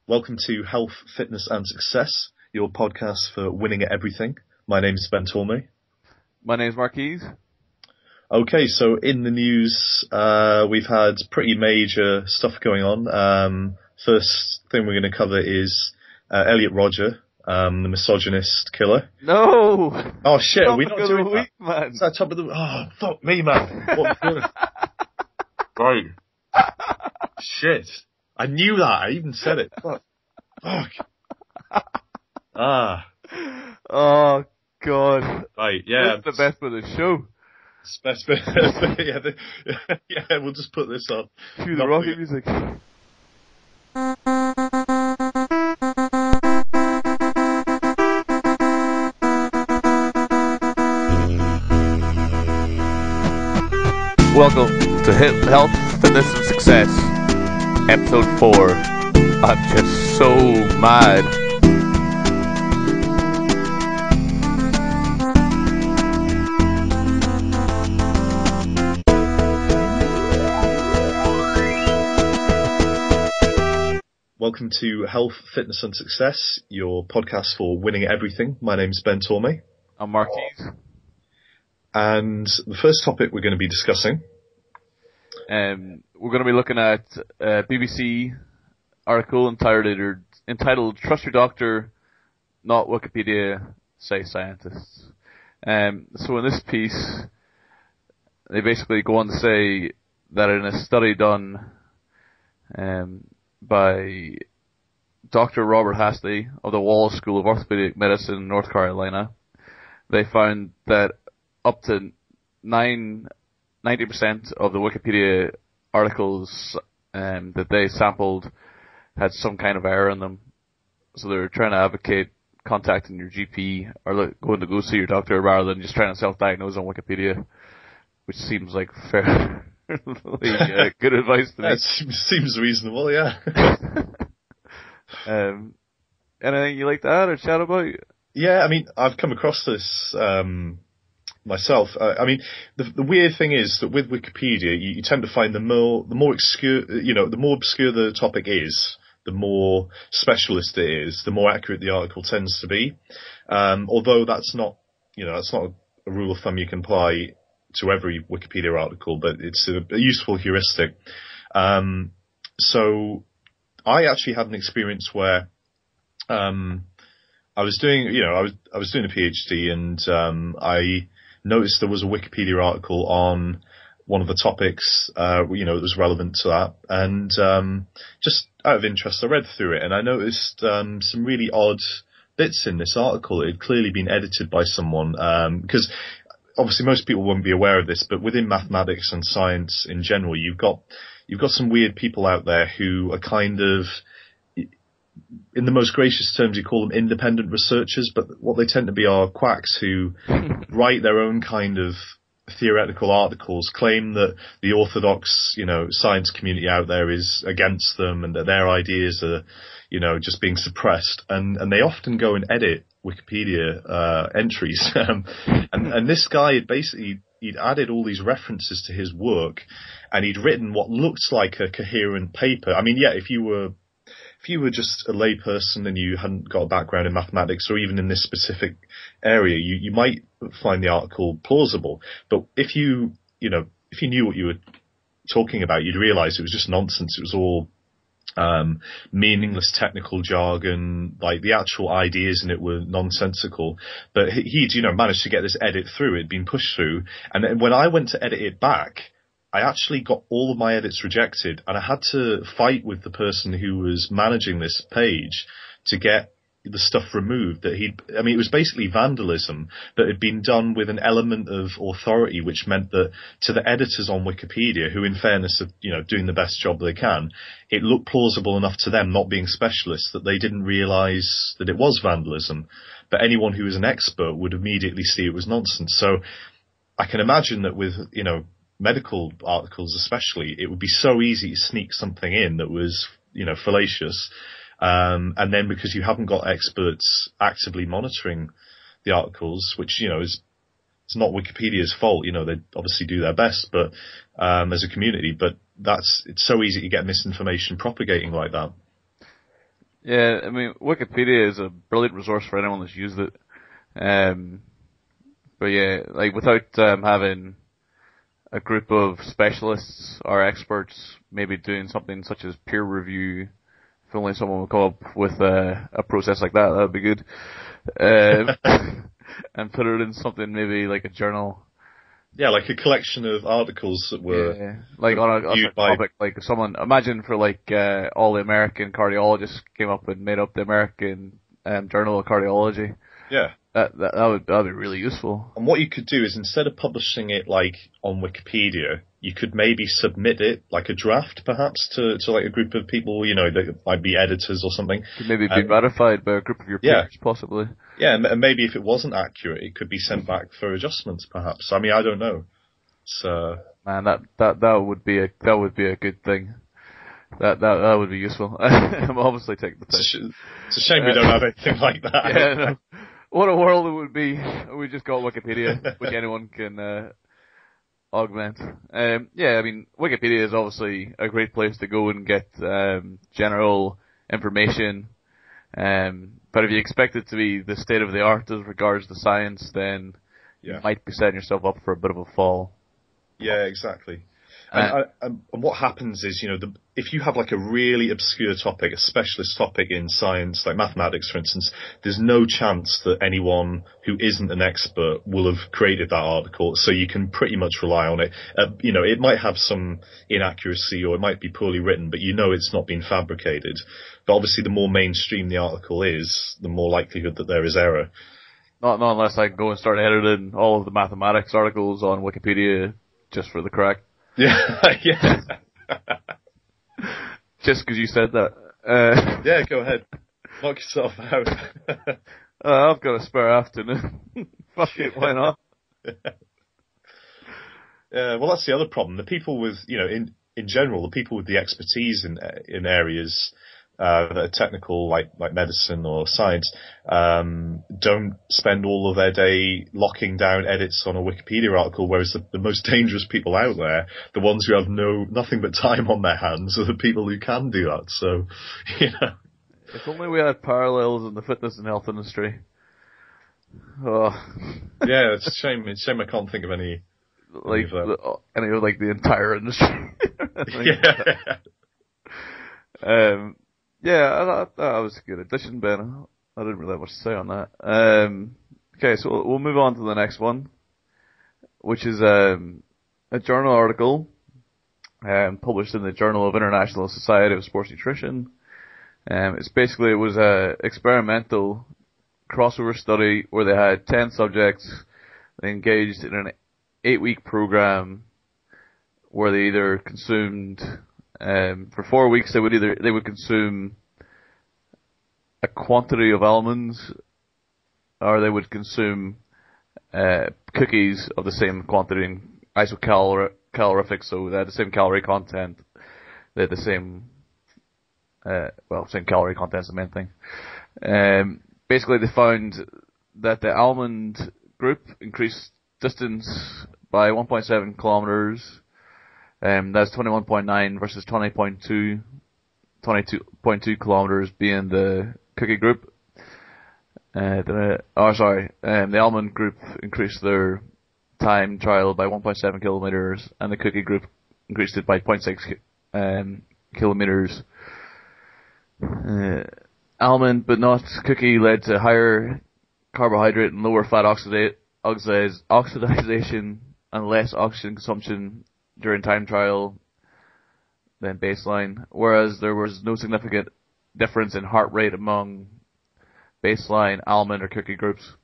Welcome to Health, Fitness and Success, your podcast for winning at everything. My name is Ben Tormey. My name's Marquise. Okay, so in the news, we've had pretty major stuff going on. First thing we're going to cover is Elliot Rodger, the misogynist killer. No! Oh shit, are we not doing week, that? Man. It's that top of the... Oh, fuck me, man. What am I doing? Right. Shit. I knew that. I even said it. Fuck. Oh, God. Right, yeah. That's the best bit of the show. Best bit. Yeah, we'll just put this up. Cue the rocket music. Welcome to Health, Fitness and Success, Episode 4. I'm just so mad. Welcome to Health, Fitness and Success, your podcast for winning at everything. My name's Ben Tormey. I'm Marquise. And the first topic we're going to be discussing... we're going to be looking at a BBC article entitled Trust Your Doctor, Not Wikipedia, Say Scientists. So in this piece, they basically go on to say that in a study done by Dr. Robert Hastley of the Wallace School of Orthopedic Medicine in North Carolina, they found that up to 90% of the Wikipedia articles that they sampled had some kind of error in them. So they're trying to advocate contacting your GP or going to go see your doctor rather than just trying to self-diagnose on Wikipedia, which seems like fairly good advice to me. That seems reasonable, yeah. Anything you like to add or chat about? Yeah, I mean, I've come across this myself. I mean, the weird thing is that with Wikipedia, you tend to find the more obscure, the more obscure the topic is, the more specialist it is, the more accurate the article tends to be. Although that's not a rule of thumb you can apply to every Wikipedia article, but it's a useful heuristic. So I actually had an experience where I was doing a PhD, and I noticed there was a Wikipedia article on one of the topics, that was relevant to that. And just out of interest, I read through it, and I noticed some really odd bits in this article. It had clearly been edited by someone, because obviously most people wouldn't be aware of this, but within mathematics and science in general, you've got some weird people out there who are kind of, in the most gracious terms, you call them independent researchers, but what they tend to be are quacks who write their own kind of theoretical articles, claim that the orthodox, science community out there is against them and that their ideas are, just being suppressed. And they often go and edit Wikipedia entries. And this guy he'd added all these references to his work, and he'd written what looked like a coherent paper. I mean, yeah, if you were just a lay person and you hadn't got a background in mathematics or even in this specific area, you might find the article plausible. But if you knew what you were talking about, you'd realize it was just nonsense. It was all meaningless technical jargon. Like, the actual ideas in it were nonsensical. But he'd managed to get this edit through. It'd been pushed through. And then when I went to edit it back, I actually got all of my edits rejected, and I had to fight with the person who was managing this page to get the stuff removed. It was basically vandalism that had been done with an element of authority, which meant that to the editors on Wikipedia, who in fairness are, doing the best job they can, it looked plausible enough to them, not being specialists, that they didn't realize that it was vandalism. But anyone who was an expert would immediately see it was nonsense. So I can imagine that with, medical articles especially, it would be so easy to sneak something in that was, fallacious. And then because you haven't got experts actively monitoring the articles, which, is it's not Wikipedia's fault, they obviously do their best, but, as a community, but it's so easy to get misinformation propagating like that. Yeah, I mean, Wikipedia is a brilliant resource for anyone that's used it. But yeah, like without having a group of specialists or experts maybe doing something such as peer review, if only someone would come up with a process like that would be good. And put it in something maybe like a journal. Yeah, like a collection of articles that were like on a reviewed by topic, like someone, imagine for like all the American cardiologists came up and made up the American Journal of Cardiology. yeah. That'd be really useful. And what you could do is instead of publishing it like on Wikipedia, you could maybe submit it like a draft, perhaps, to like a group of people, you know, that might be editors or something. Could maybe be ratified by a group of your peers, possibly. Yeah, and maybe if it wasn't accurate, it could be sent back for adjustments, perhaps. I mean, I don't know. So man, that would be a good thing. That would be useful. I'm obviously taking the time. It's a shame we don't have anything like that. Yeah, no. What a world it would be. We just got Wikipedia, which anyone can augment. Yeah, I mean, Wikipedia is obviously a great place to go and get general information. But if you expect it to be the state of the art as regards to science, then you might be setting yourself up for a bit of a fall. Yeah, exactly. And what happens is, you know, if you have like a really obscure topic, a specialist topic in science, like mathematics, for instance, there's no chance that anyone who isn't an expert will have created that article. So you can pretty much rely on it. You know, it might have some inaccuracy or it might be poorly written, but you know it's not been fabricated. But obviously, the more mainstream the article is, the more likelihood that there is error. Not unless I go and start editing all of the mathematics articles on Wikipedia just for the crack. Yeah, yeah. Just because you said that. Yeah, go ahead. Knock yourself out. I've got a spare afternoon. Fuck it, why not? Yeah, well, that's the other problem. The people with, you know, in general, the people with the expertise in areas that are technical, like medicine or science, don't spend all of their day locking down edits on a Wikipedia article, whereas the most dangerous people out there, the ones who have nothing but time on their hands, are the people who can do that. So, you know. If only we had parallels in the fitness and health industry. Oh. Yeah, it's a shame. It's a shame I can't think of any. Like the entire industry. Yeah. Yeah, that was a good addition, Ben. I didn't really have much to say on that. Okay, so we'll move on to the next one, which is a journal article published in the Journal of International Society of Sports Nutrition. It was a experimental crossover study where they had 10 subjects. They engaged in an 8-week program where they either consumed for 4 weeks they would consume a quantity of almonds, or they would consume cookies of the same quantity and isocalorific, so they had the same calorie content. They had the same same calorie content is the main thing. Basically they found that the almond group increased distance by 1.7 kilometers. That's 21.9 versus 22.2 kilometers being the cookie group. The almond group increased their time trial by 1.7 kilometers, and the cookie group increased it by 0.6 kilometers. Almond, but not cookie, led to higher carbohydrate and lower fat oxidation and less oxygen consumption during time trial than baseline, whereas there was no significant difference in heart rate among baseline almond or cookie groups.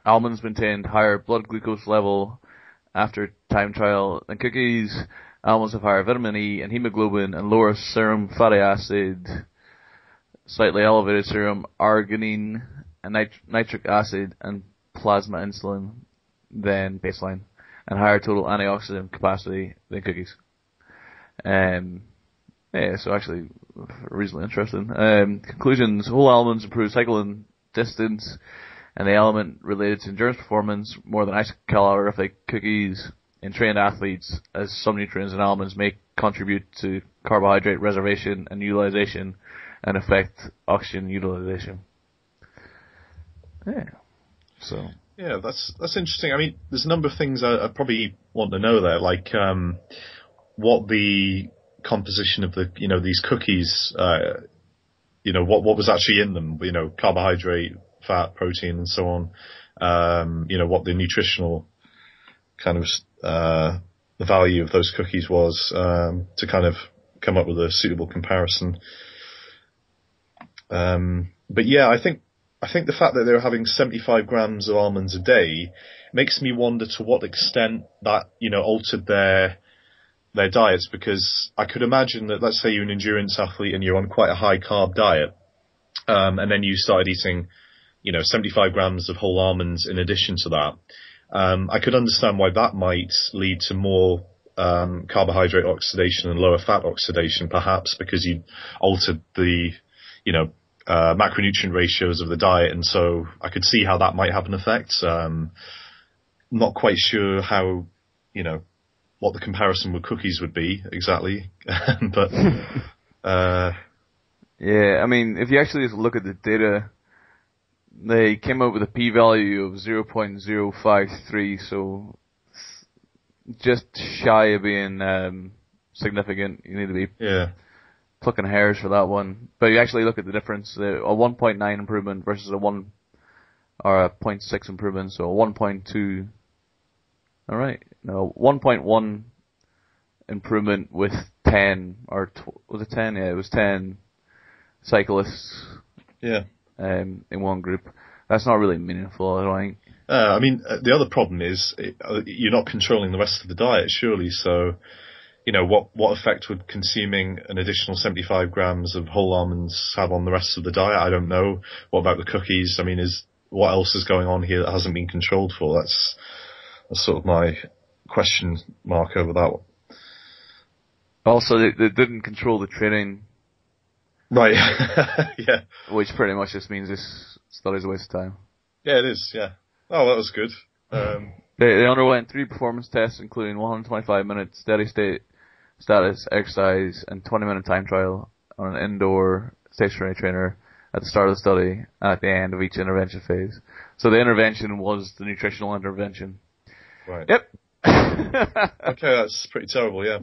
Almonds maintained higher blood glucose level after time trial than cookies. Almonds have higher vitamin E and hemoglobin and lower serum fatty acid, slightly elevated serum arginine and nitric acid and plasma insulin than baseline, and higher total antioxidant capacity than cookies. So actually reasonably interesting. Conclusions: whole almonds improve cycling distance and the element related to endurance performance more than isocalorific cookies in trained athletes, as some nutrients in almonds may contribute to carbohydrate reservation and utilization and affect oxygen utilization. Yeah. So. Yeah, that's interesting. I mean, there's a number of things I probably want to know there, like what the composition of the these cookies, what was actually in them, carbohydrate, fat, protein, and so on. What the nutritional kind of the value of those cookies was, to kind of come up with a suitable comparison. But yeah, I think the fact that they were having 75 grams of almonds a day makes me wonder to what extent that, altered their diets, because I could imagine that, let's say you're an endurance athlete and you're on quite a high carb diet, and then you started eating, 75 grams of whole almonds in addition to that. I could understand why that might lead to more carbohydrate oxidation and lower fat oxidation, perhaps because you altered the, macronutrient ratios of the diet, and so I could see how that might have an effect. Not quite sure how, what the comparison with cookies would be exactly, but yeah, I mean, if you actually just look at the data, they came up with a p-value of 0.053, so just shy of being significant. You need to be plucking hairs for that one. But you actually look at the difference, a 1.9 improvement versus a 1 or a 0.6 improvement, so a 1.2. All right, no, 1.1 improvement with 10 or was it 10? Yeah, it was 10 cyclists. Yeah. In one group. That's not really meaningful, I don't think. I mean, the other problem is you're not controlling the rest of the diet, surely. So, what effect would consuming an additional 75 grams of whole almonds have on the rest of the diet? I don't know. What about the cookies? I mean, what else is going on here that hasn't been controlled for? That's sort of my question mark over that one. Also, they didn't control the training. Right. Yeah. Which pretty much just means this study's a waste of time. Yeah, it is, yeah. Oh, that was good. They underwent 3 performance tests, including 125 minute steady state status exercise and 20-minute time trial on an indoor stationary trainer at the start of the study and at the end of each intervention phase. So the intervention was the nutritional intervention. Right. Yep. Okay, that's pretty terrible, yeah.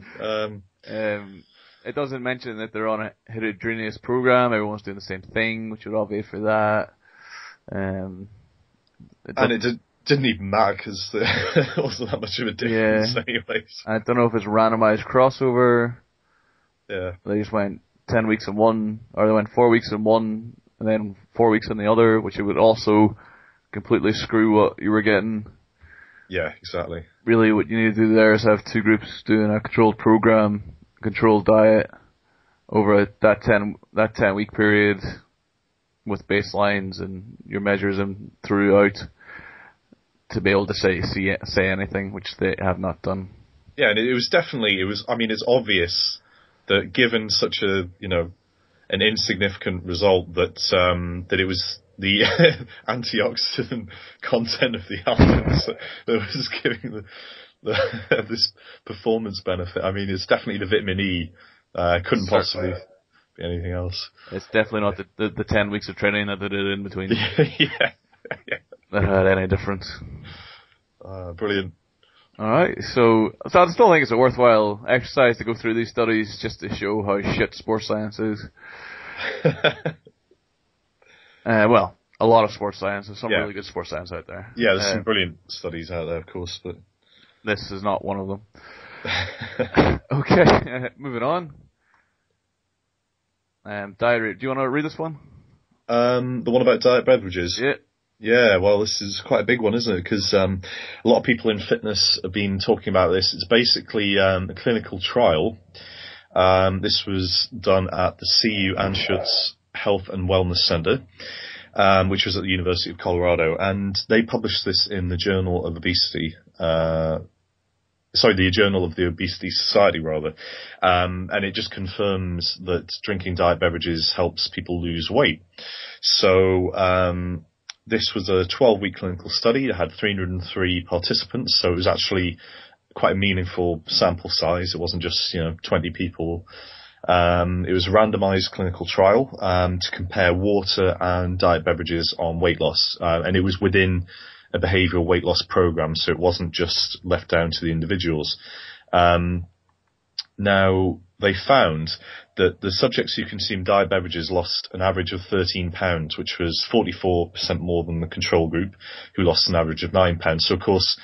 It doesn't mention that they're on a heterogeneous program. Everyone's doing the same thing, which would obviate for that. And it didn't even matter because there wasn't that much of a difference anyways. I don't know if it's randomized crossover. Yeah. They just went 10 weeks in one, or they went 4 weeks in one, and then 4 weeks in the other, which it would also completely screw what you were getting. Yeah, exactly. Really what you need to do there is have 2 groups doing a controlled program, controlled diet over that 10 week period with baselines, and your measures them throughout to be able to say anything, which they have not done. Yeah, and it was it's obvious that given such an insignificant result that it was the antioxidant content of the almonds that was giving this performance benefit. I mean, it's definitely the vitamin E. Couldn't possibly be anything else. It's definitely not the 10 weeks of training that they did in between. Yeah. That had any difference. Brilliant. Alright, so I still think it's a worthwhile exercise to go through these studies just to show how shit sports science is. Well, a lot of sports science. There's some really good sports science out there. Yeah, there's some brilliant studies out there, of course, but this is not one of them. Okay, moving on. Diarrhea. Do you want to read this one? The one about diet beverages? Yeah. Yeah, well, this is quite a big one, isn't it? Because a lot of people in fitness have been talking about this. It's basically a clinical trial. This was done at the CU Anschutz Health and Wellness Center, which was at the University of Colorado, and they published this in the Journal of Obesity. The Journal of the Obesity Society, rather. And it just confirms that drinking diet beverages helps people lose weight. So, this was a 12-week clinical study. It had 303 participants, so it was actually quite a meaningful sample size. It wasn't just, 20 people It was a randomized clinical trial to compare water and diet beverages on weight loss, and it was within a behavioural weight loss program, so it wasn't just left down to the individuals. Now, they found that the subjects who consumed diet beverages lost an average of 13 pounds, which was 44% more than the control group, who lost an average of 9 pounds. So, of course,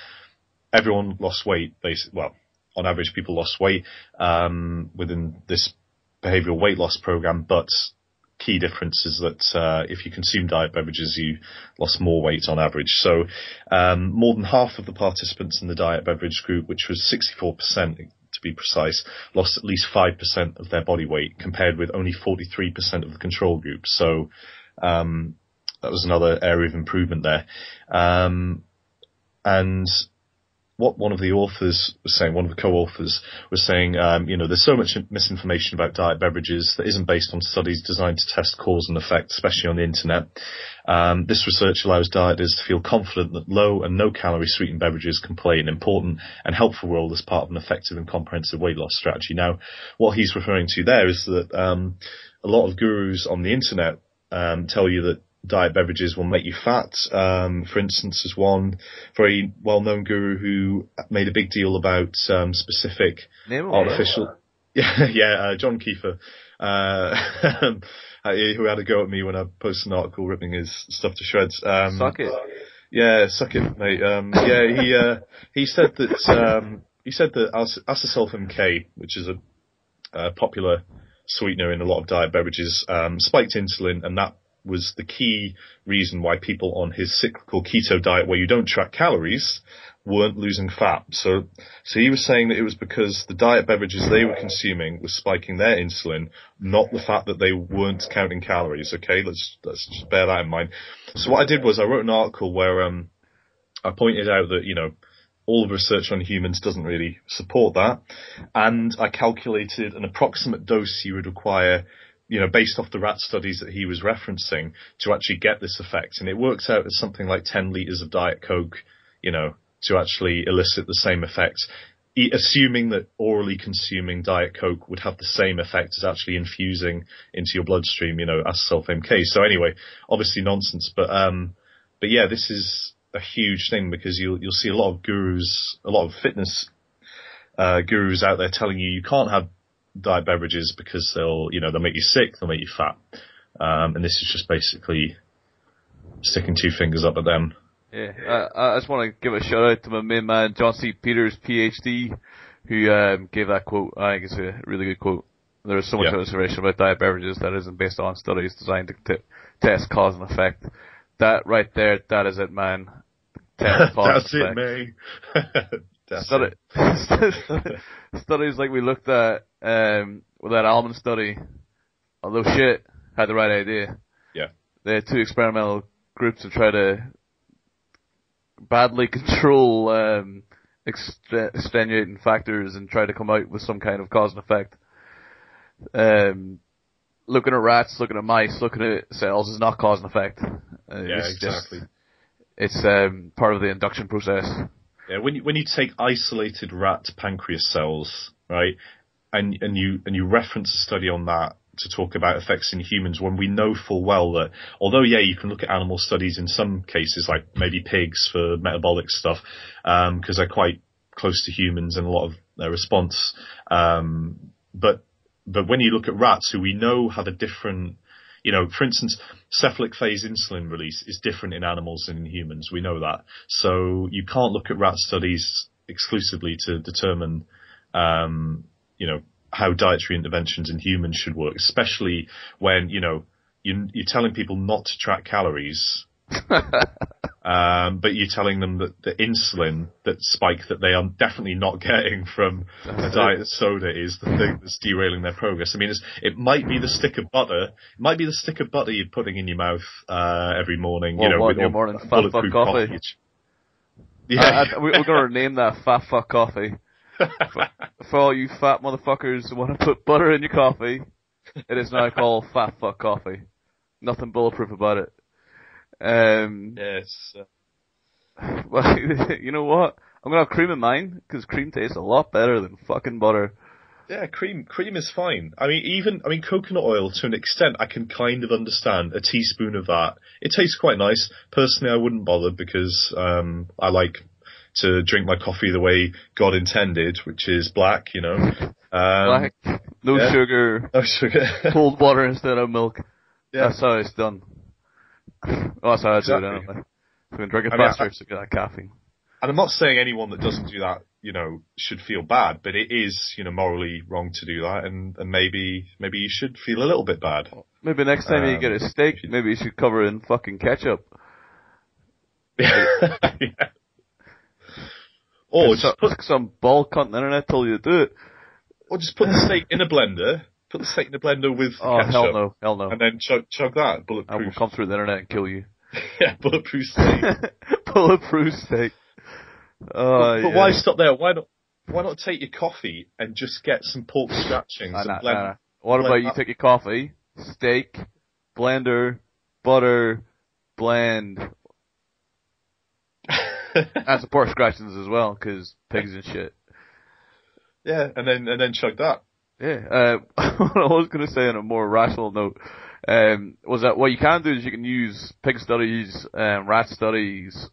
everyone lost weight, basically. Well, on average, people lost weight within this behavioural weight loss program, but key difference is that if you consume diet beverages, you lost more weight on average. So more than half of the participants in the diet beverage group, which was 64% to be precise, lost at least 5% of their body weight, compared with only 43% of the control group. So that was another area of improvement there. And what one of the authors was saying, one of the co-authors was saying, there's so much misinformation about diet beverages that isn't based on studies designed to test cause and effect, especially on the internet. This research allows dieters to feel confident that low and no calorie sweetened beverages can play an important and helpful role as part of an effective and comprehensive weight loss strategy. Now, what he's referring to there is that a lot of gurus on the internet tell you that diet beverages will make you fat. For instance, there's one very well-known guru who made a big deal about specific artificial... John Kiefer, who had a go at me when I posted an article ripping his stuff to shreds. Suck it. Yeah, suck it, mate. He said that acesulfam MK, which is a popular sweetener in a lot of diet beverages, spiked insulin, and that was the key reason why people on his cyclical keto diet, where you don't track calories, weren't losing fat. So he was saying that it was because the diet beverages they were consuming was spiking their insulin, not the fact that they weren't counting calories. Okay, let's just bear that in mind. So what I did was I wrote an article where I pointed out that all of the research on humans doesn't really support that, and I calculated an approximate dose you would require, based off the rat studies that he was referencing, to actually get this effect. And it works out as something like 10 litres of Diet Coke, to actually elicit the same effect, assuming that orally consuming Diet Coke would have the same effect as actually infusing into your bloodstream, acesulfam MK. So anyway, obviously nonsense, but yeah, this is a huge thing, because you'll see a lot of gurus, a lot of fitness gurus out there telling you can't have diet beverages because they'll make you sick, they'll make you fat. And this is just basically sticking two fingers up at them. Yeah, I just want to give a shout out to my main man, John C. Peters, PhD, who gave that quote. I think it's a really good quote. There is so much information about diet beverages that isn't based on studies designed to test cause and effect. That right there, that is it, man. Test cause That's and effect. That's it. Studies like we looked at with that almond study, although shit had the right idea. Yeah. They had two experimental groups to try to badly control extenuating factors and try to come out with some kind of cause and effect. Looking at rats, looking at mice, looking at cells is not cause and effect. Exactly. It's part of the induction process. Yeah, when you take isolated rat pancreas cells, right, and you reference a study on that to talk about effects in humans, when we know full well that although you can look at animal studies in some cases, like maybe pigs for metabolic stuff, because they're quite close to humans and a lot of their response, but when you look at rats, who we know have a different, for instance, cephalic phase insulin release is different in animals than in humans. We know that. So you can't look at rat studies exclusively to determine, how dietary interventions in humans should work, especially when, you're telling people not to track calories, but you're telling them that the insulin that spike that they are definitely not getting from a diet soda is the thing that's derailing their progress. I mean, it might be the stick of butter. It might be the stick of butter you're putting in your mouth every morning. With your morning fat fuck coffee. Yeah, we're going to name that fat fuck coffee. For all you fat motherfuckers who want to put butter in your coffee, it is now called fat fuck coffee. Nothing bulletproof about it. Yes. Well, you know what? I'm gonna have cream in mine, because cream tastes a lot better than fucking butter. Yeah, cream is fine. I mean, coconut oil to an extent I can kind of understand. A teaspoon of that, it tastes quite nice. Personally, I wouldn't bother because I like to drink my coffee the way God intended, which is black. Black, no yeah. sugar, No sugar, cold water instead of milk. Yeah, That's how it's done. Well, that's how I do it exactly. anyway. So I can drink it I mean, faster to get that caffeine. and I'm not saying anyone that doesn't do that, should feel bad, but it is, morally wrong to do that, and maybe you should feel a little bit bad. Maybe next time you get a steak, maybe you should cover it in fucking ketchup. Yeah. Or just put some ball cunt on the internet told you to do it. Or just put the steak in a blender. Put the steak in a blender with ketchup. Hell no. And then chug that. Bulletproof. I will come through the internet and kill you. Yeah, bulletproof steak. Bulletproof steak. But why stop there? Why not take your coffee and just get some pork scratchings and blend? What about you take your coffee, steak, blender, butter, blend. And some pork scratchings as well, because pigs and shit. Yeah, and then chug that. Yeah. What I was going to say on a more rational note was that what you can do is you can use pig studies, rat studies,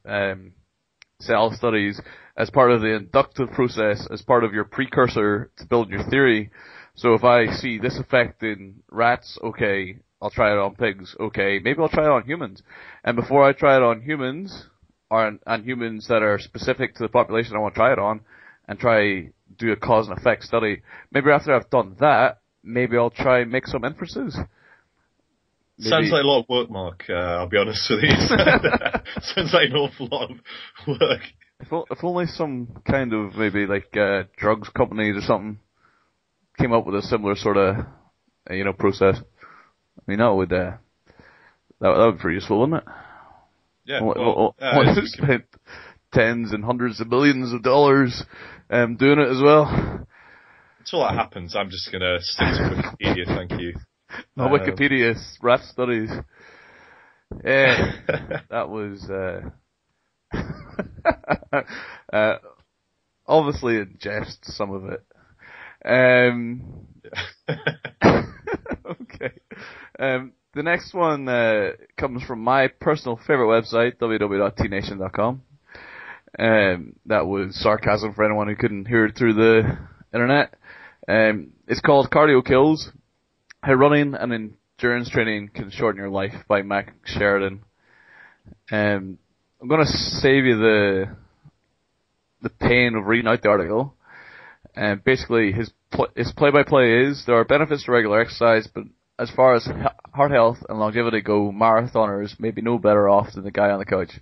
cell studies as part of the inductive process, as part of your precursor to build your theory. So if I see this effect in rats, okay, I'll try it on pigs, okay, maybe I'll try it on humans. And before I try it on humans, or on humans that are specific to the population I want to try it on, and try do a cause and effect study, maybe after I've done that, maybe I'll try and make some inferences. Sounds like a lot of work, Mark. I'll be honest with you. Sounds like an awful lot of work. If only some kind of maybe like drugs companies or something came up with a similar sort of process. I mean that would be pretty useful, wouldn't it? Yeah. Well, spent tens and hundreds of millions of dollars doing it as well. Until that happens, I'm just gonna stick to Wikipedia. Thank you. No, Wikipedia, rat studies. Yeah, that was obviously in jest, some of it. Okay. The next one comes from my personal favorite website, www.tnation.com. That was sarcasm for anyone who couldn't hear it through the internet. It's called Cardio Kills: How Running and Endurance Training Can Shorten Your Life by Mac Sheridan. I'm going to save you the pain of reading out the article. Basically, his play-by-play is, there are benefits to regular exercise, but as far as heart health and longevity go, marathoners may be no better off than the guy on the couch.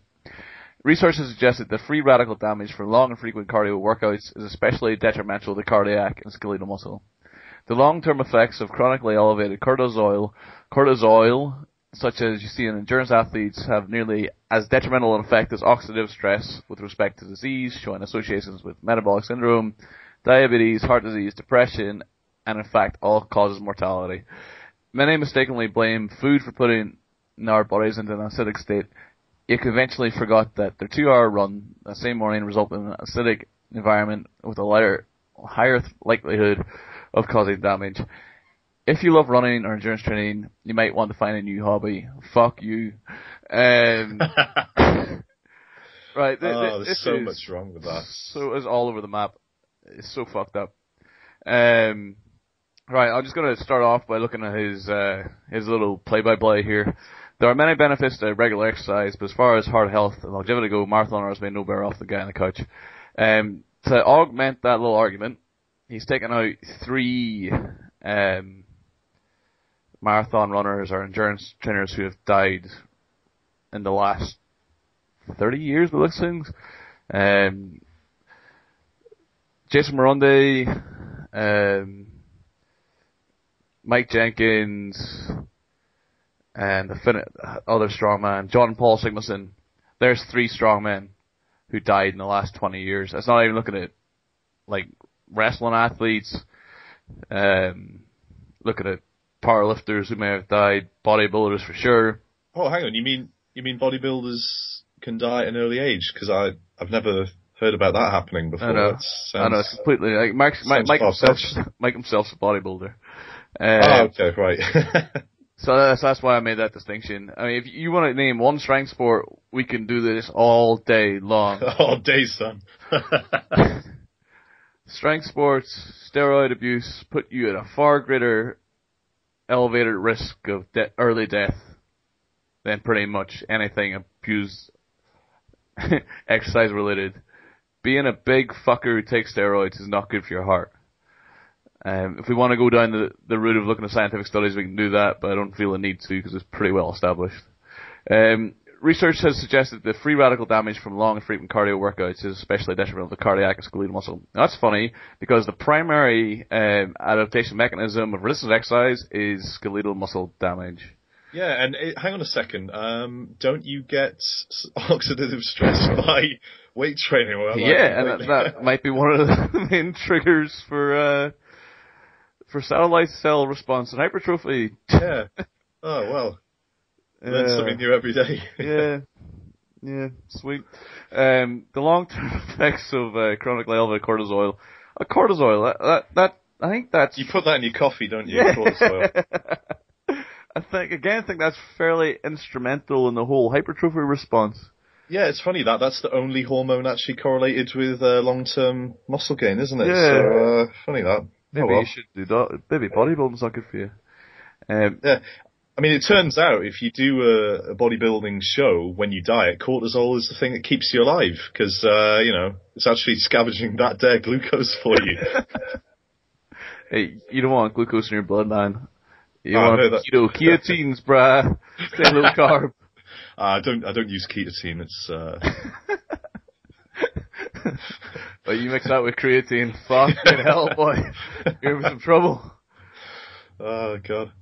Research has suggested that free radical damage from long and frequent cardio workouts is especially detrimental to cardiac and skeletal muscle. The long-term effects of chronically elevated cortisol, such as you see in endurance athletes, have nearly as detrimental an effect as oxidative stress with respect to disease, showing associations with metabolic syndrome, diabetes, heart disease, depression, and in fact all causes mortality. Many mistakenly blame food for putting our bodies into an acidic state. You conventionally forgot that their 2-hour run the same morning resulted in an acidic environment with a higher likelihood of causing damage. If you love running or endurance training, you might want to find a new hobby. Fuck you. Right. There's so much wrong with that. So it's all over the map. It's so fucked up. Right. I'm just going to start off by looking at his little play-by-play here. There are many benefits to regular exercise, but as far as heart health and longevity go, marathoners may no better off the guy on the couch. To augment that little argument, he's taken out 3 marathon runners or endurance trainers who have died in the last 30 years, by looks of things. Jason Moronde, Mike Jenkins, and the other strongman, John Paul Sigmason. There's 3 strongmen who died in the last 20 years. That's not even looking at like wrestling athletes. Looking at powerlifters who may have died, bodybuilders for sure. Oh, hang on. You mean bodybuilders can die at an early age? Because I've never heard about that happening before. I know. I know, it's completely, like, Mike himself's a bodybuilder. Okay, right. So that's why I made that distinction. I mean, if you want to name one strength sport, we can do this all day long. All day, son. Strength sports, steroid abuse put you at a far greater elevated risk of early death than pretty much anything abuse exercise related. Being a big fucker who takes steroids is not good for your heart. If we want to go down the route of looking at scientific studies, we can do that, but I don't feel the need to because it's pretty well established. Research has suggested that free radical damage from long and frequent cardio workouts is especially detrimental to cardiac and skeletal muscle. Now, that's funny because the primary adaptation mechanism of resistance exercise is skeletal muscle damage. Yeah, and hang on a second. Don't you get oxidative stress by weight training? And that might be one of the main triggers for satellite cell response and hypertrophy. Yeah. Oh, well. Learn something new every day. Yeah, sweet. The long-term effects of chronically elevated cortisol. Cortisol, that I think that's... You put that in your coffee, don't you? Yeah. Cortisol. I think that's fairly instrumental in the whole hypertrophy response. Yeah, it's funny that's the only hormone actually correlated with long-term muscle gain, isn't it? Yeah. So, funny that. Maybe you should do that. Maybe bodybuilding's not good for you. Yeah. I mean, it turns out if you do a bodybuilding show when you diet, cortisol is the thing that keeps you alive because, it's actually scavenging that dead glucose for you. Hey, you don't want glucose in your blood, man. You want ketones, brah. Stay low carb. I don't use ketone. It's But you mix that with creatine, fucking hell, boy. You're in some trouble. Oh, God.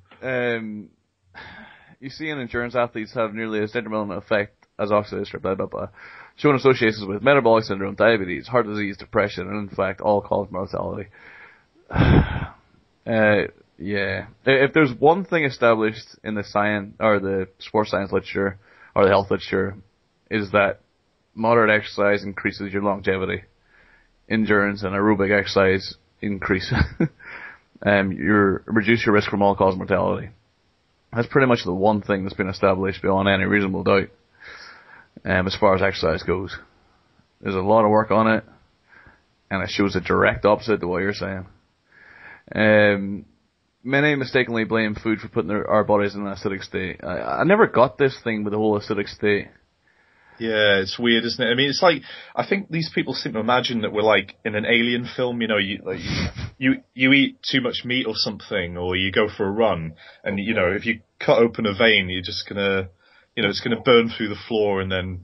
You see in endurance athletes have nearly as detrimental an effect as oxidative stress, blah, blah, blah, showing associations with metabolic syndrome, diabetes, heart disease, depression, and in fact, all cause mortality. Yeah. If there's one thing established in the science, or the sports science literature, or the health literature, is that moderate exercise increases your longevity. Endurance and aerobic exercise increase. Reduce your risk from all cause mortality. That's pretty much the one thing that's been established beyond any reasonable doubt. As far as exercise goes. There's a lot of work on it, and it shows a direct opposite to what you're saying. Many mistakenly blame food for putting our bodies in an acidic state. I never got this thing with the whole acidic state. Yeah, it's weird, isn't it? I mean, it's like, I think these people seem to imagine that we're like in an alien film, you eat too much meat or something, or you go for a run, and if you cut open a vein, you're just gonna, it's gonna burn through the floor, and then,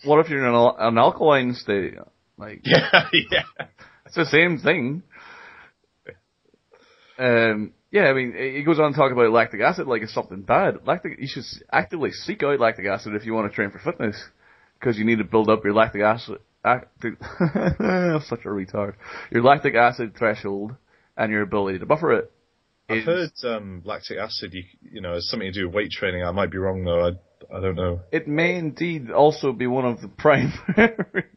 What if you're in an alkaline state? Like, yeah. It's the same thing. Yeah, I mean, he goes on to talk about lactic acid like it's something bad. You should actively seek out lactic acid if you want to train for fitness, because you need to build up your lactic acid. I'm such a retard. Your lactic acid threshold and your ability to buffer it. I've heard lactic acid, has something to do with weight training. I might be wrong though. I don't know. It may indeed also be one of the primary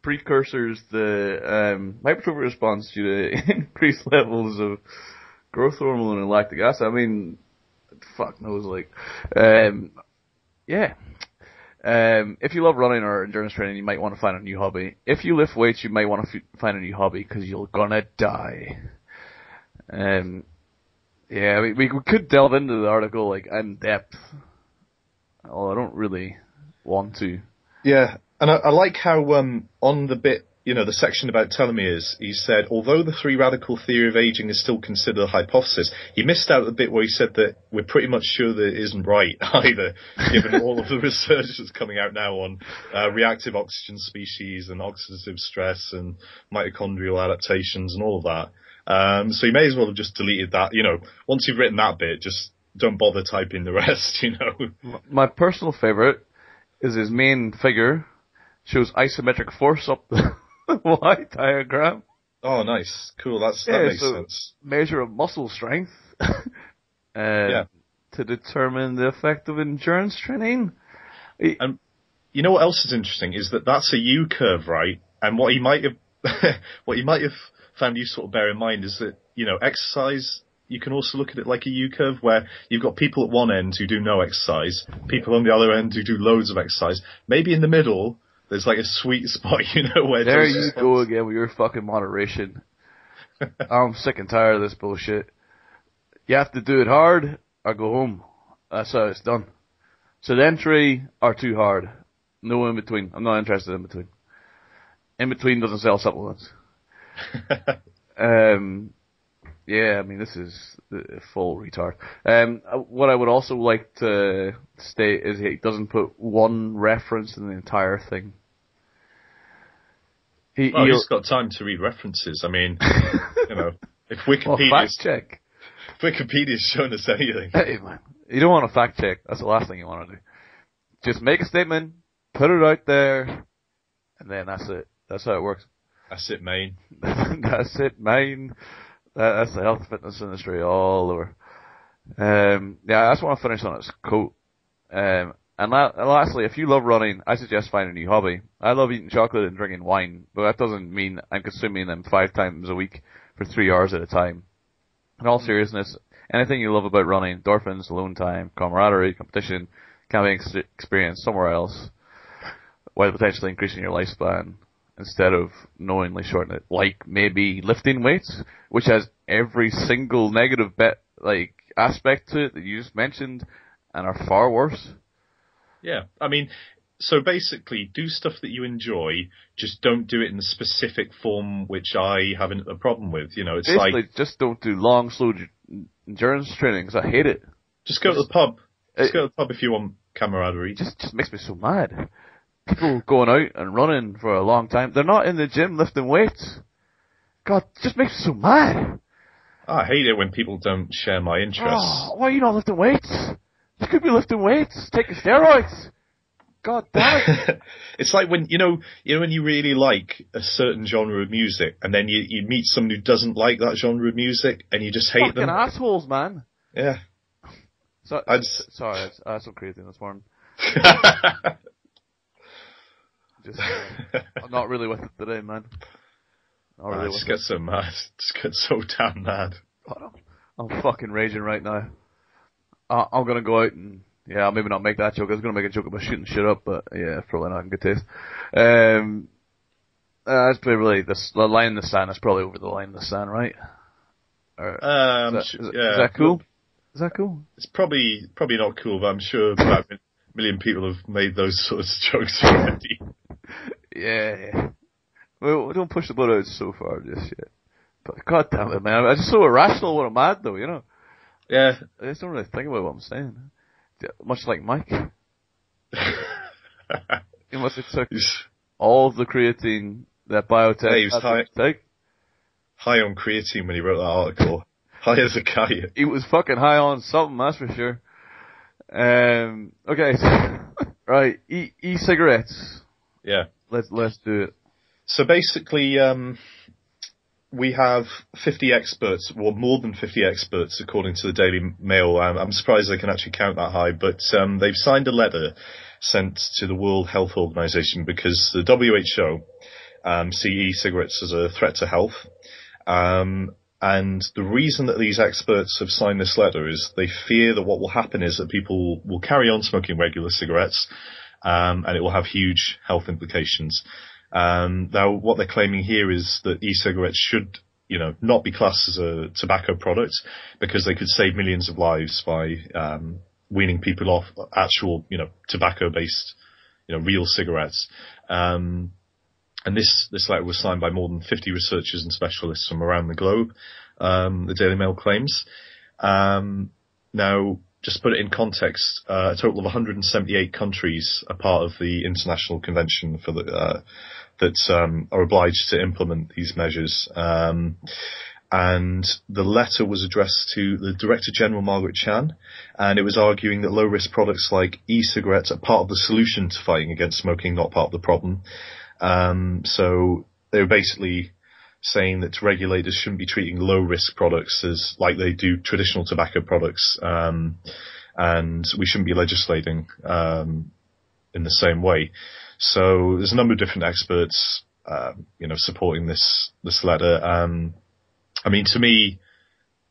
precursors to hypertrophy response due to increased levels of growth hormone and lactic acid. I mean, fuck knows, yeah. If you love running or endurance training, you might want to find a new hobby. If you lift weights, you might want to find a new hobby because you're gonna die. Yeah, we could delve into the article in depth. Although I don't really want to. Yeah, and I like how on the bit, the section about telomeres, he said, although the free radical theory of aging is still considered a hypothesis, he missed out the bit where he said that we're pretty much sure that it isn't right either, given all of the research that's coming out now on reactive oxygen species and oxidative stress and mitochondrial adaptations and all of that. So you may as well have just deleted that. Once you've written that bit, just don't bother typing the rest, My personal favorite is his main figure shows isometric force up the Y diagram. Oh, nice. Cool. That makes sense. Measure of muscle strength to determine the effect of endurance training. And you know what else is interesting is that that's a U curve, right? And what he might have, what he might have found useful to bear in mind is that, exercise, you can also look at it like a U-curve where you've got people at one end who do no exercise, people on the other end who do loads of exercise. Maybe in the middle, there's like a sweet spot, where... There you go again with your fucking moderation. I'm sick and tired of this bullshit. You have to do it hard or go home. That's how it's done. Sedentary or too hard. No in between. I'm not interested in between. In between doesn't sell supplements. Yeah, I mean, this is full retard. What I would also like to state is he doesn't put one reference in the entire thing. He's got time to read references. I mean, if Wikipedia... fact check. If Wikipedia's shown us anything. Hey, man. You don't want to fact check. That's the last thing you want to do. Just make a statement, put it out there, and then that's it. That's how it works. That's it, main. That's it, main. That's the health and fitness industry all over. Yeah, I just want to finish on this quote. And lastly, if you love running, I suggest finding a new hobby. I love eating chocolate and drinking wine, but that doesn't mean I'm consuming them 5 times a week for 3 hours at a time. In all seriousness, anything you love about running, endorphins, alone time, camaraderie, competition, can be experienced somewhere else, while potentially increasing your lifespan instead of knowingly shortening it. Like maybe lifting weights, which has every single negative aspect to it that you just mentioned, and are far worse. Yeah, I mean, so basically, do stuff that you enjoy, just don't do it in the specific form which I have a problem with. It's basically, just don't do long, slow endurance training, because I hate it. Just go to the pub. Just go to the pub if you want camaraderie. Just makes me so mad. People going out and running for a long time, they're not in the gym lifting weights. God, it just makes me so mad. I hate it when people don't share my interests. Oh, why are you not lifting weights? You could be lifting weights, taking steroids. God damn it. It's like when, when you really like a certain genre of music, and then you meet someone who doesn't like that genre of music, and you just hate them. Fucking assholes, man. Yeah. Sorry, I had some creatine this morning. I'm not really with it today, man. I just get so mad. Just get so damn mad. I'm fucking raging right now. I'm gonna go out and, yeah, I'll maybe not make that joke. I was gonna make a joke about shooting shit up, but yeah, probably not in good taste. That's probably the line in the sand. That's probably over the line in the sand, right? Is that cool? Is that cool? It's probably not cool, but I'm sure about a million people have made those sorts of jokes already. Yeah. Well, don't push the boat out so far just yet. But god damn it, man. I'm just so irrational when I'm mad, though, Yeah. I just don't really think about what I'm saying. Much like Mike. He must have took all of the creatine that biotech he was high on creatine when he wrote that article. High as a kite. He was fucking high on something, that's for sure. Okay. Right. E-cigarettes. Yeah. Let's do it. So basically, we have 50 experts, or more than 50 experts, according to the Daily Mail. I'm surprised they can actually count that high, but they've signed a letter sent to the World Health Organization because the WHO see e-cigarettes as a threat to health. And the reason that these experts have signed this letter is they fear that what will happen is that people will carry on smoking regular cigarettes, and it will have huge health implications. Now, what they're claiming here is that e-cigarettes should, not be classed as a tobacco product because they could save millions of lives by weaning people off actual, tobacco-based, real cigarettes. And this letter was signed by more than 50 researchers and specialists from around the globe, the Daily Mail claims. Now, just to put it in context, a total of 178 countries are part of the International Convention for that are obliged to implement these measures. And the letter was addressed to the Director General, Margaret Chan, and it was arguing that low-risk products like e-cigarettes are part of the solution to fighting against smoking, not part of the problem. So they were basically saying that regulators shouldn't be treating low-risk products as like they do traditional tobacco products, and we shouldn't be legislating in the same way. So there's a number of different experts supporting this letter. I mean, to me,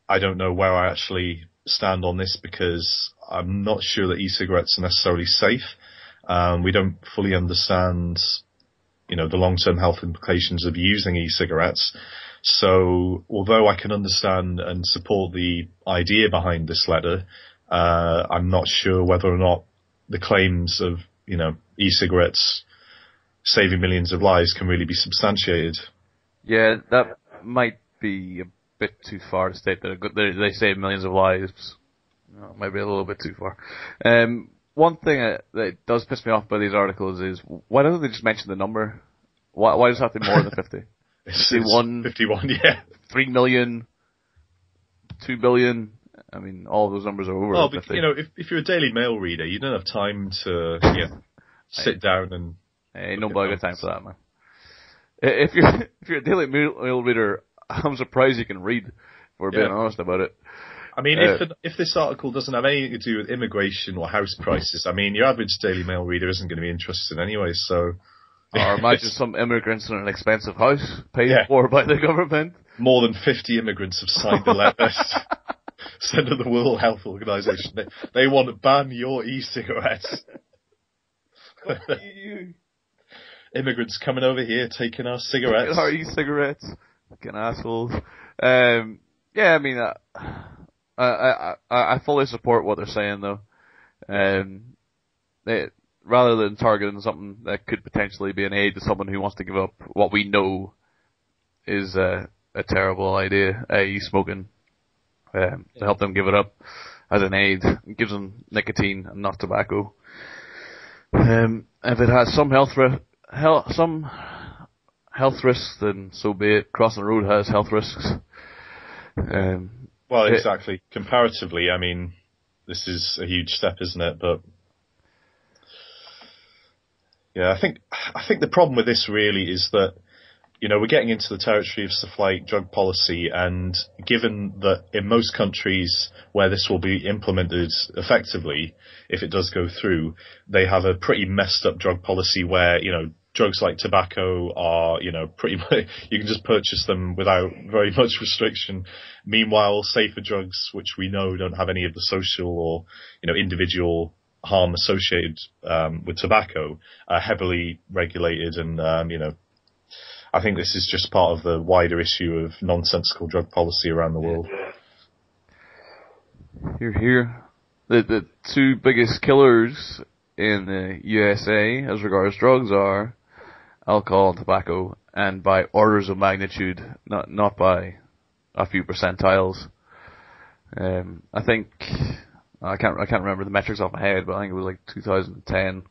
I don't know where I actually stand on this because I'm not sure that e-cigarettes are necessarily safe. We don't fully understand, the long-term health implications of using e-cigarettes. So although I can understand and support the idea behind this letter, I'm not sure whether or not the claims of, e-cigarettes saving millions of lives can really be substantiated. Yeah, that might be a bit too far to state that they save millions of lives. No, maybe a little bit too far. One thing that does piss me off by these articles is why don't they just mention the number? Why does it have to be more than 50? 51, yeah. 3 million, 2 billion. I mean, all of those numbers are over 50. But, if you're a Daily Mail reader, you don't have time to sit down and... Hey, nobody got time for that, man. If you're a Daily Mail reader, I'm surprised you can read, if we're being honest about it. I mean, if this article doesn't have anything to do with immigration or house prices, I mean, your average Daily Mail reader isn't going to be interested anyway, so... Or imagine some immigrants in an expensive house paid for by the government. More than 50 immigrants have signed the letter. Sent to the World Health Organization. They want to ban your e-cigarettes. Immigrants coming over here taking our cigarettes. Taking our e-cigarettes. Fucking assholes. I mean, I fully support what they're saying though. Rather than targeting something that could potentially be an aid to someone who wants to give up what we know is a terrible idea, i.e. smoking, to help them give it up as an aid. It gives them nicotine and not tobacco. If it has some health risks, then so be it. Crossing the road has health risks. Well, exactly. Comparatively, I mean, this is a huge step, isn't it? But yeah, I think the problem with this really is that, we're getting into the territory of stuff like drug policy, and given that in most countries where this will be implemented effectively, if it does go through, they have a pretty messed up drug policy where, drugs like tobacco are, pretty much, you can just purchase them without very much restriction. Meanwhile, safer drugs, which we know don't have any of the social or, individual harm associated with tobacco, are heavily regulated, and I think this is just part of the wider issue of nonsensical drug policy around the world. Here. The two biggest killers in the USA as regards drugs are alcohol and tobacco, and by orders of magnitude, not by a few percentiles. I think I can't remember the metrics off my head, but I think it was like 2010.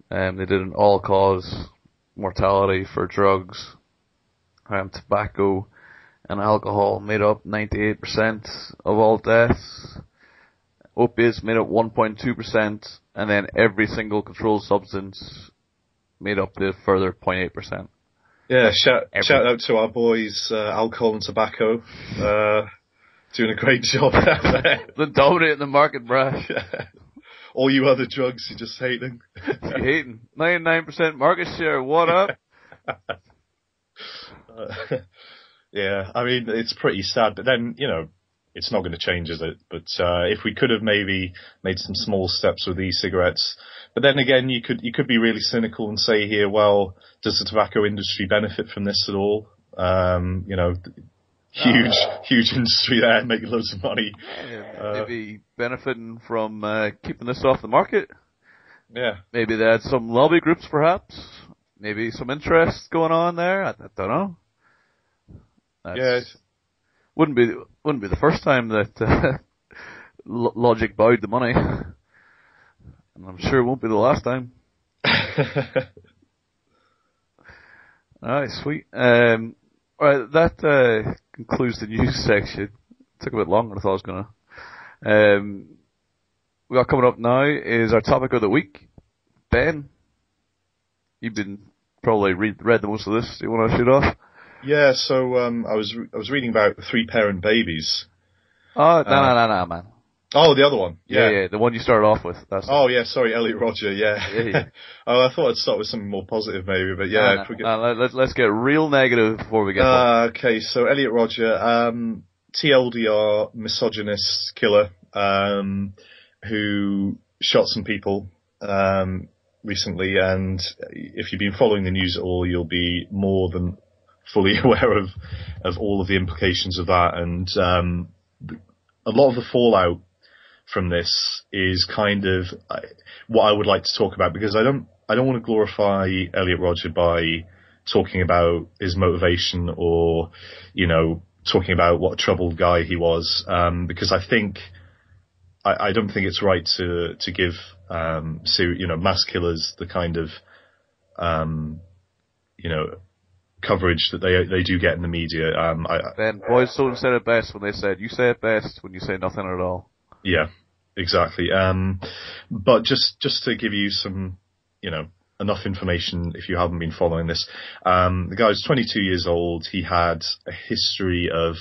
They did an all-cause mortality for drugs, tobacco and alcohol made up 98% of all deaths. Opiates made up 1.2%, and then every single controlled substance made up the further 0.8%. Yeah, shout out to our boys, alcohol and tobacco, doing a great job out there. They're dominating the market, bruh. Yeah. All you other drugs, you're just hating. You're hating. 99% market share, what up? Yeah, I mean, it's pretty sad, but then, it's not going to change, is it? But if we could have maybe made some small steps with e-cigarettes, but then again, you could be really cynical and say here, well, does the tobacco industry benefit from this at all? Huge industry there, making loads of money. Maybe benefiting from keeping this off the market. Yeah. Maybe they had some lobby groups, perhaps. Maybe some interest going on there. I don't know. Wouldn't be the first time that Logic bowed the money, and I'm sure it won't be the last time. Alright, sweet. Alright, that concludes the news section. It took a bit longer than I thought it was gonna. We got coming up now is our topic of the week. Ben, you've been probably read the most of this. Do you want to shoot off? Yeah, so I was reading about 3-parent babies. Oh, no, man. Oh, the other one. Yeah. The one you started off with. Oh, yeah, sorry, Elliot Rodger, yeah. Oh, I thought I'd start with something more positive maybe, but yeah. Let's get real negative before we get okay, so Elliot Rodger, TLDR, misogynist killer, who shot some people, recently, and if you've been following the news at all, you'll be more than fully aware of all of the implications of that, and a lot of the fallout from this is kind of what I would like to talk about, because I don't want to glorify Elliot Rodger by talking about his motivation or, talking about what a troubled guy he was, because I don't think it's right to give mass killers the kind of coverage that they do get in the media. Ben, Boys Stone said it best when they said, "You say it best when you say nothing at all." Yeah, exactly. But just to give you some, enough information if you haven't been following this, the guy was 22 years old. He had a history of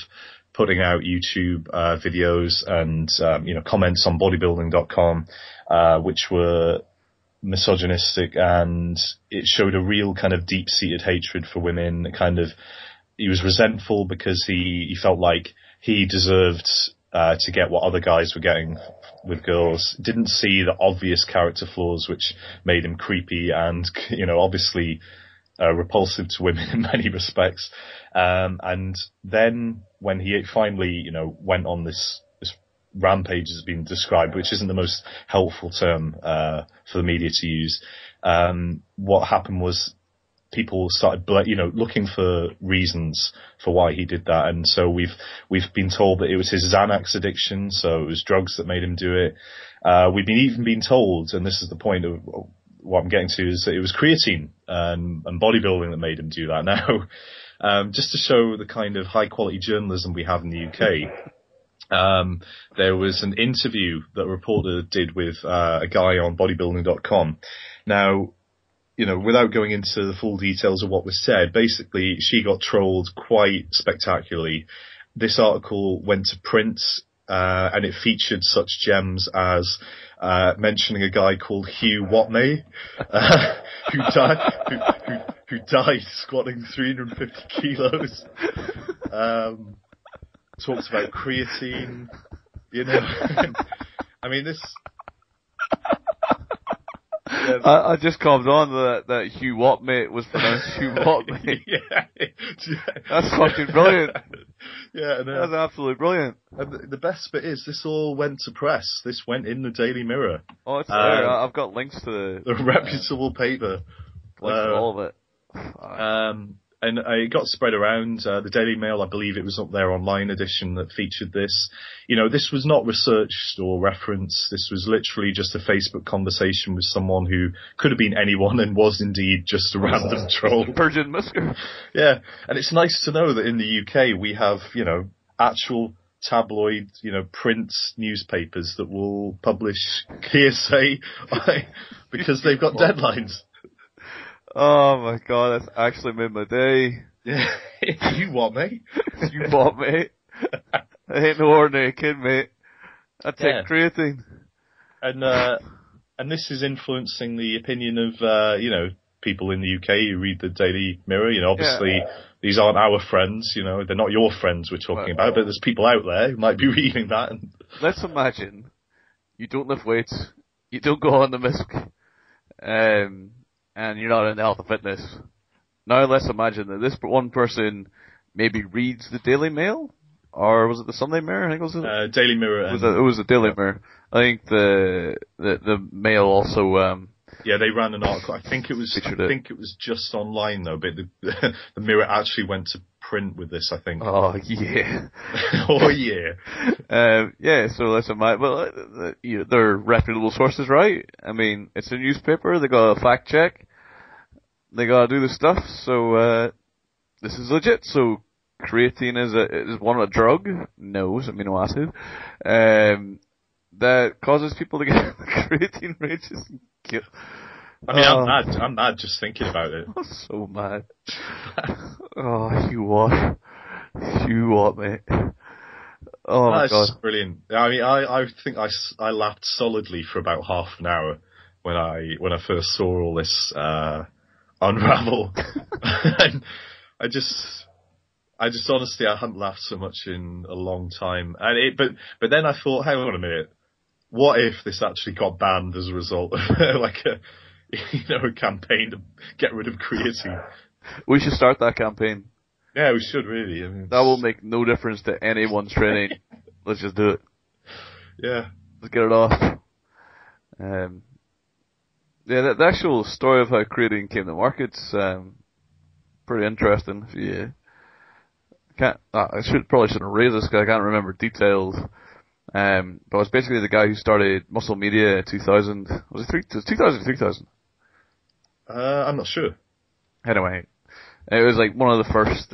putting out YouTube videos and comments on bodybuilding.com, which were misogynistic, and it showed a real kind of deep-seated hatred for women. He was resentful because he felt like he deserved to get what other guys were getting with girls. Didn't see the obvious character flaws which made him creepy and, obviously repulsive to women in many respects. And then when he finally, went on this rampage has been described, which isn't the most helpful term for the media to use, what happened was people started looking for reasons for why he did that, and so we've been told that it was his Xanax addiction, so it was drugs that made him do it. We've even been told, and this is the point of what I'm getting to, is that it was creatine and bodybuilding that made him do that. Now, just to show the kind of high quality journalism we have in the UK, there was an interview that a reporter did with a guy on bodybuilding.com. Now, without going into the full details of what was said, basically she got trolled quite spectacularly. This article went to print, and it featured such gems as mentioning a guy called Hugh Watney, who died squatting 350 kilos. Talks about creatine, I mean, this. Yeah. I just calmed on that Hugh Watmate was pronounced Hugh Watmate. Yeah. That's fucking brilliant. Yeah, that's absolutely brilliant. And the best bit is this all went to press. This went in the Daily Mirror. Oh, it's there. I've got links to the reputable paper. Links to all of it. And it got spread around. The Daily Mail, I believe it was up their online edition that featured this. This was not researched or referenced. This was literally just a Facebook conversation with someone who could have been anyone and was indeed just a random troll. Virgin Musker. Yeah. And it's nice to know that in the UK we have, actual tabloid, print newspapers that will publish hearsay because they've got deadlines. Oh my god, that's actually made my day. Yeah. You what, mate? You what, mate? I ain't no ordinary kid, mate. I take creatine. And this is influencing the opinion of, people in the UK who read the Daily Mirror. Obviously these aren't our friends, they're not your friends we're talking about, but there's people out there who might be reading that. Let's imagine you don't lift weights, you don't go on the MISC, and you're not into health and fitness. Now let's imagine that this one person maybe reads the Daily Mail, or was it the Sunday Mirror? I think it was Daily Mirror. It was the Daily Mirror. I think the Mail also. They ran an article. I think it was just online though, but the Mirror actually went to print with this. I think. Oh yeah. Oh yeah. So let's imagine. Well, they're reputable sources, right? I mean, it's a newspaper. They got a fact check. They gotta do the stuff. So this is legit. So creatine is one a drug? No, it's amino acid. That causes people to get creatine rages. I mean, I'm mad just thinking about it. I'm so mad. Oh, you what, mate? Oh my god. That's brilliant. I mean, I think I laughed solidly for about half an hour when I first saw all this unravel. And I just honestly, I hadn't laughed so much in a long time. But then I thought, hang on a minute, what if this actually got banned as a result of like a campaign to get rid of creatine? We should start that campaign. Yeah, we should really. I mean, that will make no difference to anyone's training. Let's just do it. Yeah. Let's get it off. The actual story of how creatine came to market's pretty interesting. If you I probably shouldn't raise this because I can't remember details. But it was basically the guy who started Muscle Media in 2000. Was it 2000 or 3000? I'm not sure. Anyway, it was like one of the first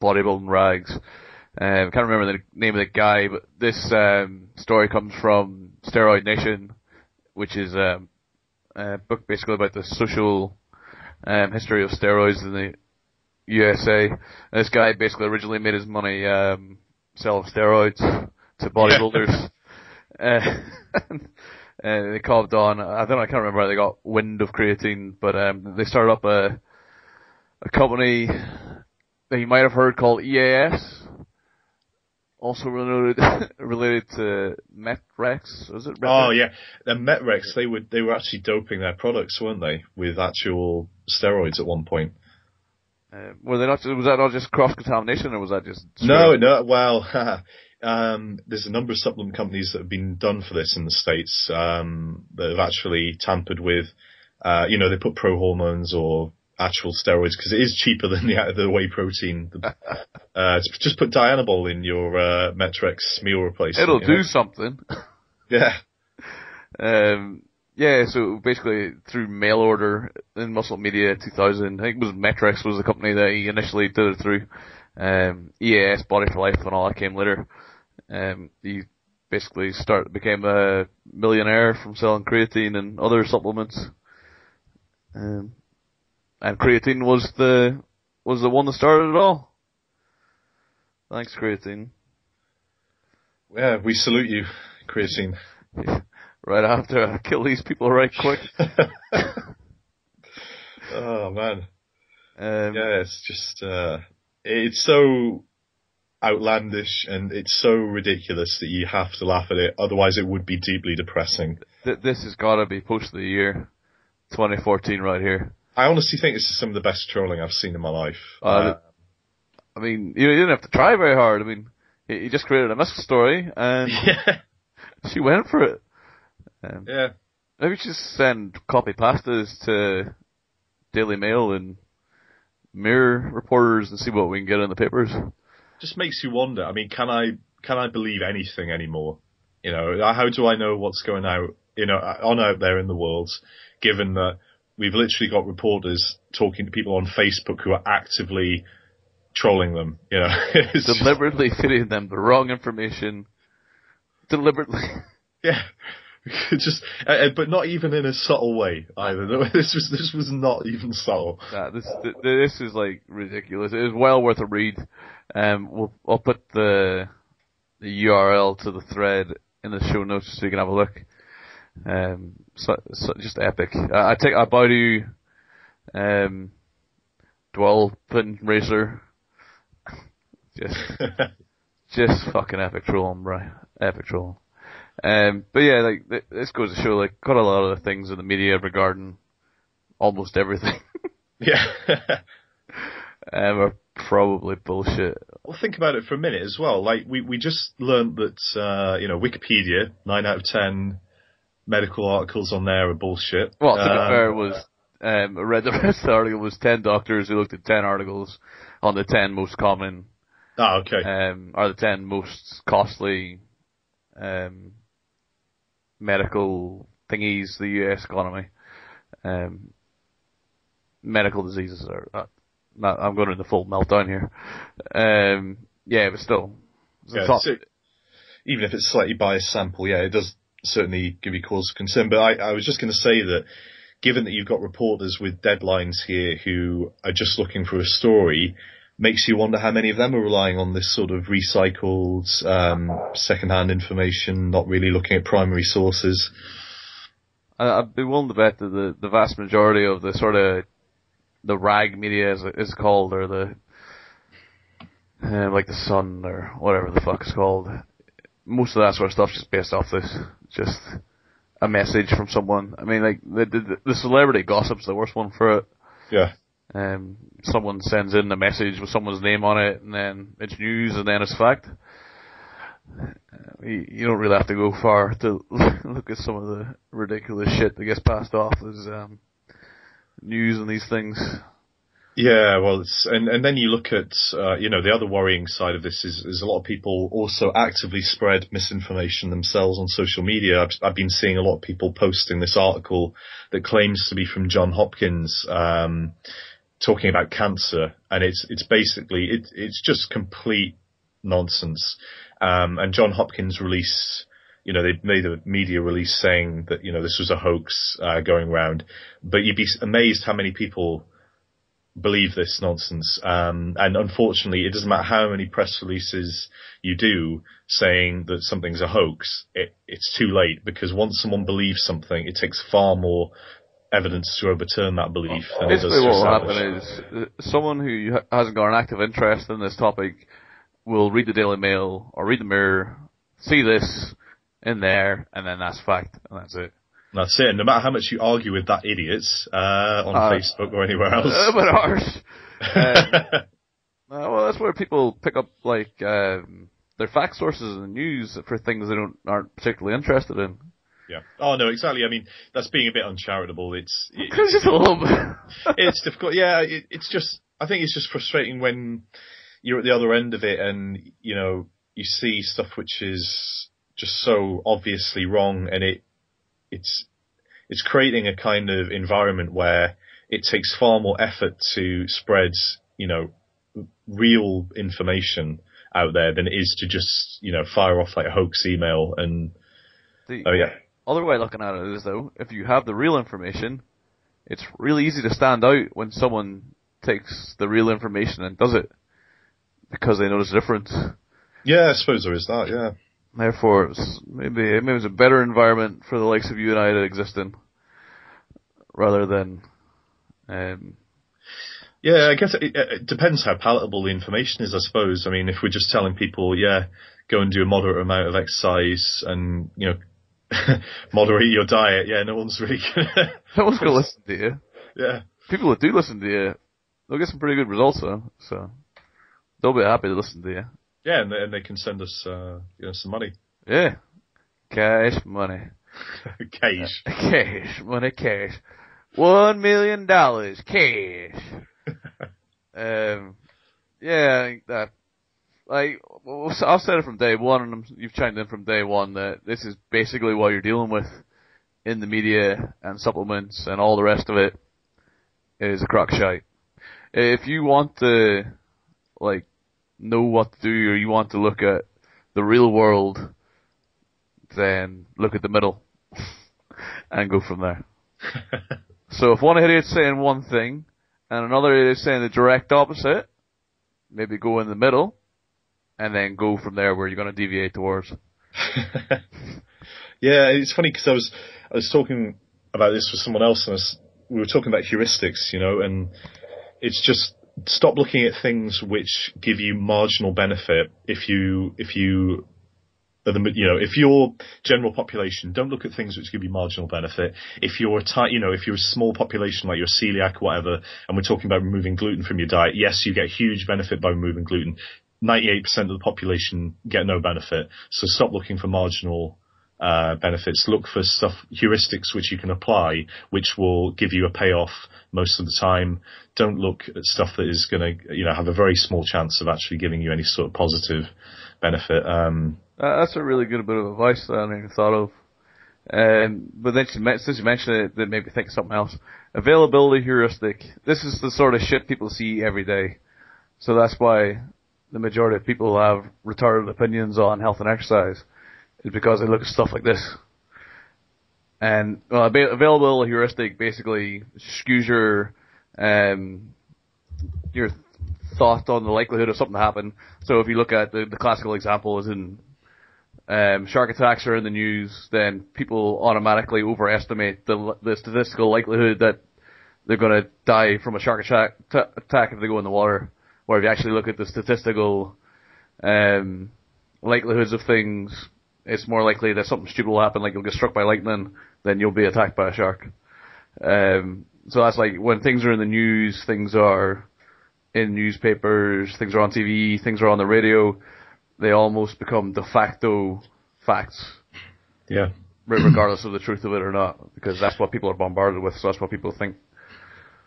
bodybuilding rags. I can't remember the name of the guy, but this story comes from Steroid Nation, which is a book basically about the social history of steroids in the USA. And this guy basically originally made his money selling steroids to bodybuilders. They called on, I can't remember how they got wind of creatine, but they started up a company that you might have heard called EAS, also related to Metrex, was it? Oh yeah, the Metrex, they were actually doping their products, weren't they, with actual steroids at one point? Were they not? Was that not just cross contamination, or was that just? No. Well, there's a number of supplement companies that have been done for this in the States that have actually tampered with. They put pro hormones or actual steroids because it is cheaper than the whey protein. Just put Dianabol in your Metrex meal replacement. It'll do something. Yeah. So basically through mail order in Muscle Media 2000, I think it was Metrex was the company that he initially did it through. EAS, Body for Life and all that came later. He basically became a millionaire from selling creatine and other supplements. And creatine was the one that started it all. Thanks, creatine. Yeah, we salute you, creatine. Yeah. Right after I kill these people right quick. Oh man. It's just it's so outlandish and it's so ridiculous that you have to laugh at it. Otherwise, it would be deeply depressing. This has got to be post of the year, 2014, right here. I honestly think this is some of the best trolling I've seen in my life. I mean, you didn't have to try very hard. I mean, he just created a mess story and she went for it. Maybe just send copy pastas to Daily Mail and Mirror reporters and see what we can get in the papers. Just makes you wonder. I mean, can I believe anything anymore? How do I know what's going out, out there in the world, given that we've literally got reporters talking to people on Facebook who are actively trolling them, Deliberately feeding them the wrong information. Deliberately. Yeah. But not even in a subtle way either. This was not even subtle. This is like ridiculous. It is well worth a read. I'll put the URL to the thread in the show notes so you can have a look. So just epic. I buy you, Dwell Pin Racer. Just fucking epic trolling, bro. Epic trolling. But yeah, like, this goes to show, like, quite a lot of the things in the media regarding almost everything. Yeah. Are probably bullshit. Well, think about it for a minute as well. Like, we just learned that, Wikipedia, 9 out of 10 medical articles on there are bullshit. Well, to be fair, I read the rest of the article was 10 doctors who looked at 10 articles on the 10 most common. Oh, okay. Are the 10 most costly, medical thingies, the US economy. Medical diseases are, I'm going into full meltdown here. But still. Even if it's slightly biased sample, it does certainly give you cause for concern. But I was just going to say that given that you've got reporters with deadlines here who are just looking for a story, makes you wonder how many of them are relying on this sort of recycled, second-hand information, not really looking at primary sources. I'd be willing to bet that the vast majority of the sort of the rag media, as it's called, or the like the Sun or whatever the fuck it's called, most of that sort of stuff's just based off this, just a message from someone. I mean, like the celebrity gossip's the worst one for it. Yeah. Someone sends in a message with someone's name on it, and then it's news, and then it's fact. You don't really have to go far to look at some of the ridiculous shit that gets passed off as news and these things. Yeah, well, and then you look at the other worrying side of this is a lot of people also actively spread misinformation themselves on social media. I've been seeing a lot of people posting this article that claims to be from Johns Hopkins, talking about cancer, and it's basically it's just complete nonsense. And Johns Hopkins released, they made a media release saying that, this was a hoax, going around. But you'd be amazed how many people believe this nonsense. And unfortunately, it doesn't matter how many press releases you do saying that something's a hoax, it's too late, because once someone believes something, it takes far more evidence to overturn that belief than it does to Basically what will establish. happen is someone who hasn't got an active interest in this topic will read the Daily Mail or read the Mirror, see this in there, and then that's fact, and that's it. That's it. And no matter how much you argue with that idiot on Facebook or anywhere else. A bit harsh. Well, that's where people pick up their fact sources in the news for things they aren't particularly interested in. Yeah. Oh no, exactly. I mean, that's being a bit uncharitable. It's just a little bit. It's difficult. Yeah. I think it's just frustrating when you're at the other end of it, and you see stuff which is just so obviously wrong, and it's creating a kind of environment where it takes far more effort to spread real information out there than it is to just fire off like a hoax email. And other way of looking at it is, though, if you have the real information, it's really easy to stand out when someone takes the real information and does it, because they notice the difference. Yeah, I suppose there is that, yeah. Therefore, maybe it's a better environment for the likes of you and I to exist in, rather than... Yeah, I guess it depends how palatable the information is, I suppose. I mean, if we're just telling people, go and do a moderate amount of exercise and, moderate your diet, no one's really gonna... No one's gonna listen to you. Yeah. People that do listen to you, they'll get some pretty good results, though, so... They'll be happy to listen to you. Yeah, and they can send us, some money. Yeah. Cash money. Cash. Cash. Money, cash. $1 million. Cash. I think that, I've said it from day one, and you've chimed in from day one, that this is basically what you're dealing with in the media and supplements and all the rest of it is a crock shite. If you want to, know what to do, or you want to look at the real world, then look at the middle and go from there. So if one idiot's saying one thing and another idiot's saying the direct opposite, maybe go in the middle and then go from there where you're going to deviate towards. Yeah, it's funny because I was talking about this with someone else, and we were talking about heuristics, and it's just stop looking at things which give you marginal benefit. If your general population, don't look at things which give you marginal benefit. If you're a small population like you're celiac or whatever, and we're talking about removing gluten from your diet, yes, you get huge benefit by removing gluten. 98% of the population get no benefit. So stop looking for marginal benefits. Look for heuristics which you can apply, which will give you a payoff most of the time. Don't look at stuff that is going to, have a very small chance of actually giving you any sort of positive benefit. That's a really good bit of advice that I hadn't even thought of. But then since you mentioned it, that made me think of something else. Availability heuristic. This is the sort of shit people see every day. So that's why the majority of people have retarded opinions on health and exercise, is because they look at stuff like this. And availability heuristic basically skews your thought on the likelihood of something to happen. So if you look at the classical example is in shark attacks are in the news, then people automatically overestimate the statistical likelihood that they're going to die from a shark attack if they go in the water. Or if you actually look at the statistical likelihoods of things, it's more likely that something stupid will happen, like you'll get struck by lightning, than you'll be attacked by a shark. So that's like when things are in the news, things are in newspapers, things are on TV, things are on the radio, they almost become de facto facts. Yeah. Regardless of the truth of it or not, because that's what people are bombarded with, so that's what people think.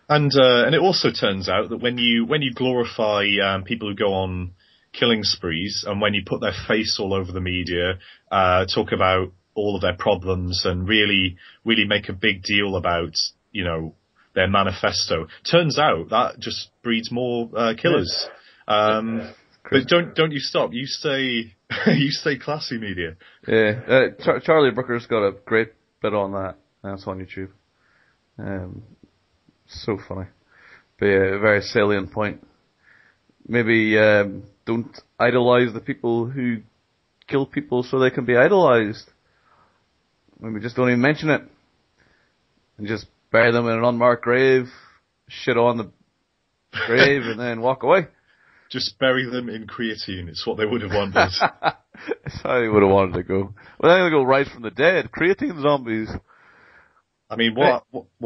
And it also turns out that when you glorify people who go on killing sprees, and when you put their face all over the media, talk about all of their problems and really make a big deal about, their manifesto, turns out that just breeds more killers. But don't you stop. You stay classy, media. Yeah. Charlie Brooker's got a great bit on that. That's on YouTube. So funny. But yeah, a very salient point. Maybe don't idolize the people who kill people so they can be idolized. Maybe just don't even mention it. And just bury them in an unmarked grave, shit on the grave, and then walk away. Just bury them in creatine. It's what they would have wanted. That's how they would have wanted to go. Well, they're going to go rise from the dead. Creatine zombies. I mean, what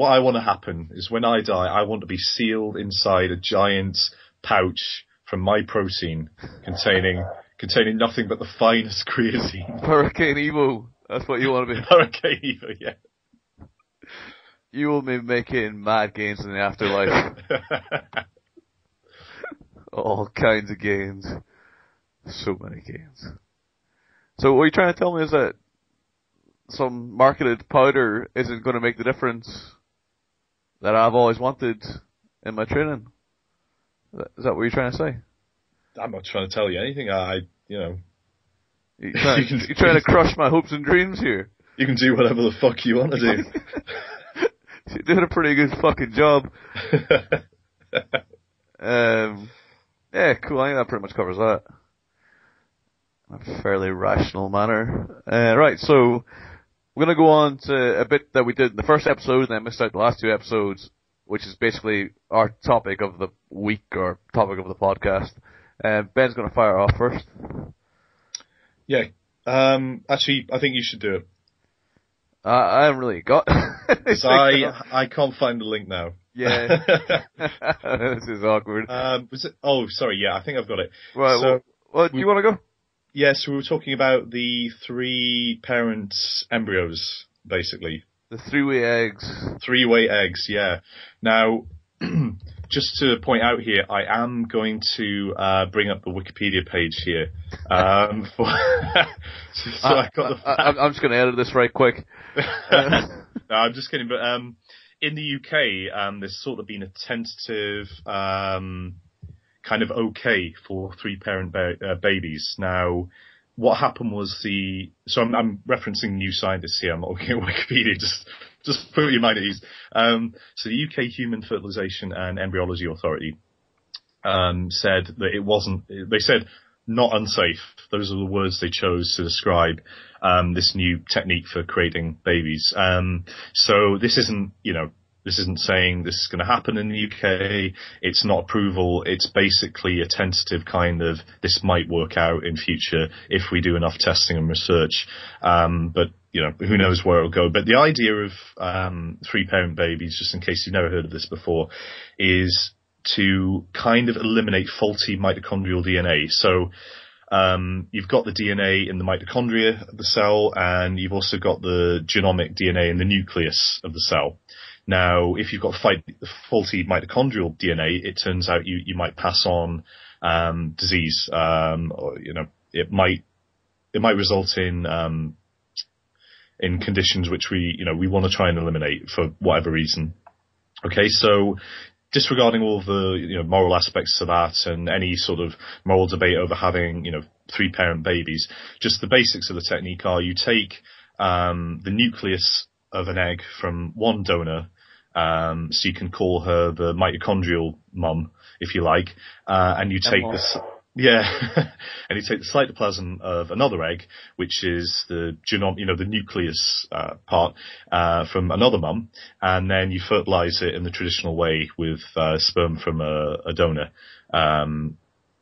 I want to happen is when I die, I want to be sealed inside a giant pouch from My Protein containing nothing but the finest creatine. Hurricane Evo. That's what you want to be. Hurricane Evo, yeah. You will be making mad gains in the afterlife. All kinds of gains. So many gains. So what you're trying to tell me is that some marketed powder isn't going to make the difference that I've always wanted in my training? Is that what you're trying to say? I'm not trying to tell you anything. You're trying to crush my hopes and dreams here. You can do whatever the fuck you want to do. You're doing a pretty good fucking job. Yeah, cool. I think that pretty much covers that. In a fairly rational manner. Right, so we're going to go on to a bit that we did in the first episode and then missed out the last two episodes, which is basically our topic of the week or topic of the podcast. Ben's going to fire off first. Yeah. Actually, I think you should do it. I haven't really got. I can't find the link now. Yeah. This is awkward. Was it? Oh, sorry. Yeah, I think I've got it. Right. So, well, do you want to go? Yes, we were talking about the 3-parent embryos, basically. The 3-way eggs. 3-way eggs, yeah. Now, just to point out here, I am going to bring up the Wikipedia page here. I'm just going to edit this right quick. No, I'm just kidding. But in the UK, there's sort of been a tentative kind of okay for 3-parent babies. Now, what happened was so I'm referencing New Scientist here. I'm not looking at Wikipedia. Just put your mind at ease. So the UK Human Fertilisation and Embryology Authority said that it wasn't. They said not unsafe. Those are the words they chose to describe this new technique for creating babies. So this isn't, this isn't saying this is going to happen in the UK. It's not approval. It's basically a tentative kind of, this might work out in future if we do enough testing and research. But, who knows where it'll go. But the idea of 3-parent babies, just in case you've never heard of this before, is to kind of eliminate faulty mitochondrial DNA. So you've got the DNA in the mitochondria of the cell, and you've also got the genomic DNA in the nucleus of the cell. Now, if you've got faulty mitochondrial DNA, it turns out you might pass on disease. Or, it might result in conditions which we want to try and eliminate for whatever reason. Okay, so disregarding all of the moral aspects of that and any sort of moral debate over having 3-parent babies, just the basics of the technique are you take the nucleus of an egg from one donor, So you can call her the mitochondrial mum, if you like, and you take this. Yeah, and you take the cytoplasm of another egg, which is the the nucleus part from another mum, and then you fertilize it in the traditional way with sperm from a donor.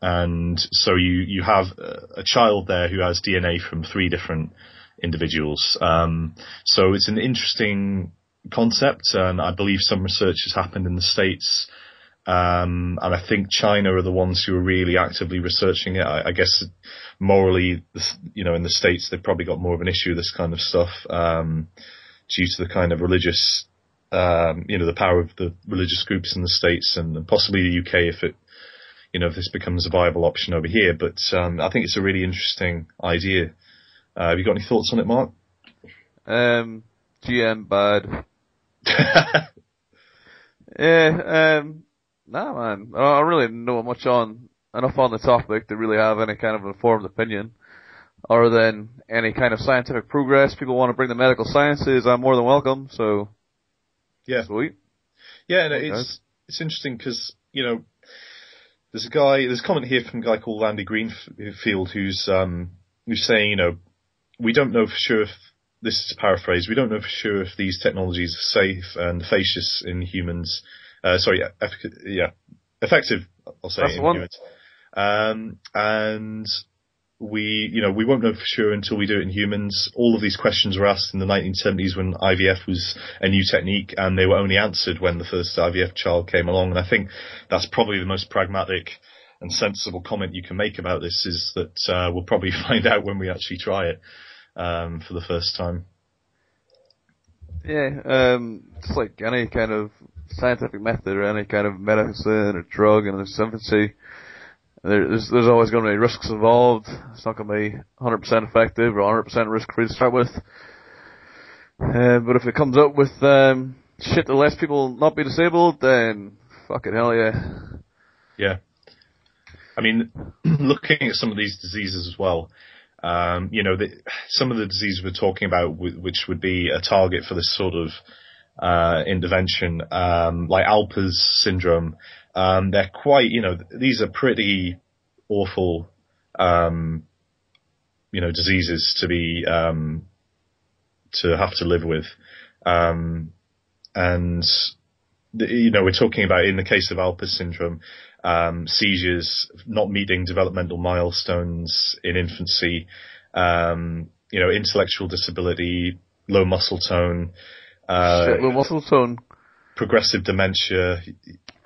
And so you have a child there who has DNA from 3 different individuals. So it's an interesting concept, and I believe some research has happened in the States. And I think China are the ones who are really actively researching it. I guess morally, in the States, they've probably got more of an issue with this kind of stuff, due to the kind of religious, the power of the religious groups in the States, and possibly the UK if this becomes a viable option over here. But I think it's a really interesting idea. Have you got any thoughts on it, Mark? GM bad. Yeah, nah, man. I don't really know enough on the topic to really have any kind of informed opinion, other than any kind of scientific progress. People want to bring the medical sciences, I'm more than welcome. So, yeah, sweet. Yeah, no, it's interesting because there's a comment here from a guy called Andy Greenfield who's saying we don't know for sure if this is a paraphrase. We don't know for sure if these technologies are safe and efficacious in humans. Effective, I'll say, in humans. And we won't know for sure until we do it in humans. All of these questions were asked in the 1970s when IVF was a new technique, and they were only answered when the first IVF child came along. And I think that's probably the most pragmatic and sensible comment you can make about this, is that we'll probably find out when we actually try it for the first time. Yeah, just like any kind of scientific method or any kind of medicine or drug in its infancy, there's always going to be risks involved. It's not going to be 100% effective or 100% risk-free to start with. But if it comes up with shit that lets people not be disabled, then fucking hell yeah. Yeah. I mean, looking at some of these diseases as well, some of the diseases we're talking about, which would be a target for this sort of intervention, like Alpers syndrome, they're quite, these are pretty awful, diseases to be, to have to live with. We're talking about, in the case of Alpers syndrome, seizures, not meeting developmental milestones in infancy, intellectual disability, low muscle tone, low muscle tone, progressive dementia,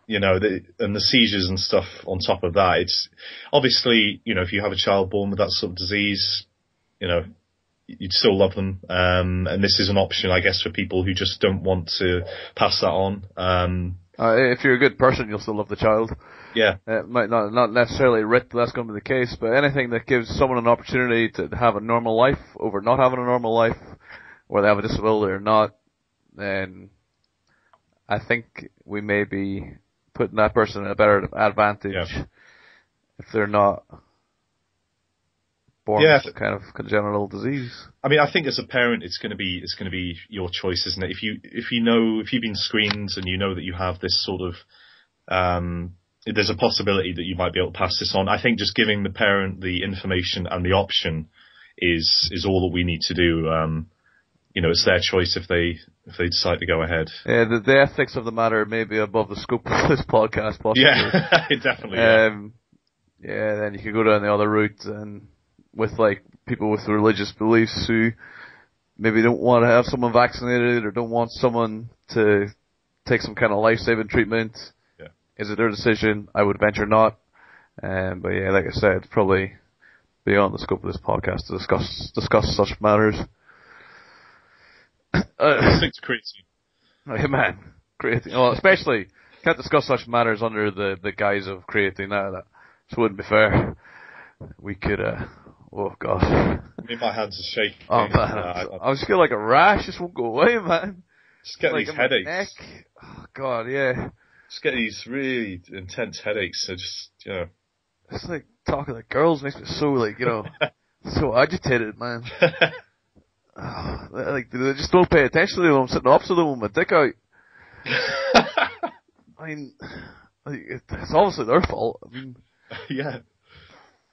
and the seizures and stuff on top of that. It's obviously, if you have a child born with that sort of disease, you'd still love them. And this is an option, I guess, for people who just don't want to pass that on. If you're a good person, you'll still love the child. Yeah. It might not necessarily writ that's going to be the case, but anything that gives someone an opportunity to have a normal life over not having a normal life, whether they have a disability or not, then I think we may be putting that person in a better advantage if they're not born with some kind of congenital disease. I mean, I think as a parent, it's going to be your choice, isn't it? If you've been screened and you know that you have this sort of, there's a possibility that you might be able to pass this on. I think just giving the parent the information and the option is all that we need to do. It's their choice if they decide to go ahead. Yeah, the ethics of the matter may be above the scope of this podcast, possibly. Yeah, definitely. Then you could go down the other route, and with like people with religious beliefs who maybe don't want to have someone vaccinated or don't want someone to take some kind of life-saving treatment. Yeah. Is it their decision? I would venture not. But yeah, like I said, probably beyond the scope of this podcast to discuss such matters. It's creatine. Hey man, creatine. Well, especially can't discuss such matters under the guise of creatine. That just wouldn't be fair. We could. Oh god. I mean, my hands are shaking. Oh man, I just feel like a rash. Just won't go away, man. Just get these headaches. Neck. Oh god, yeah. Just get these really intense headaches. So just It's like talking to girls makes me so so agitated, man. They just don't pay attention to me when I'm sitting opposite them with my dick out. I mean, it's obviously their fault. I mean, Yeah.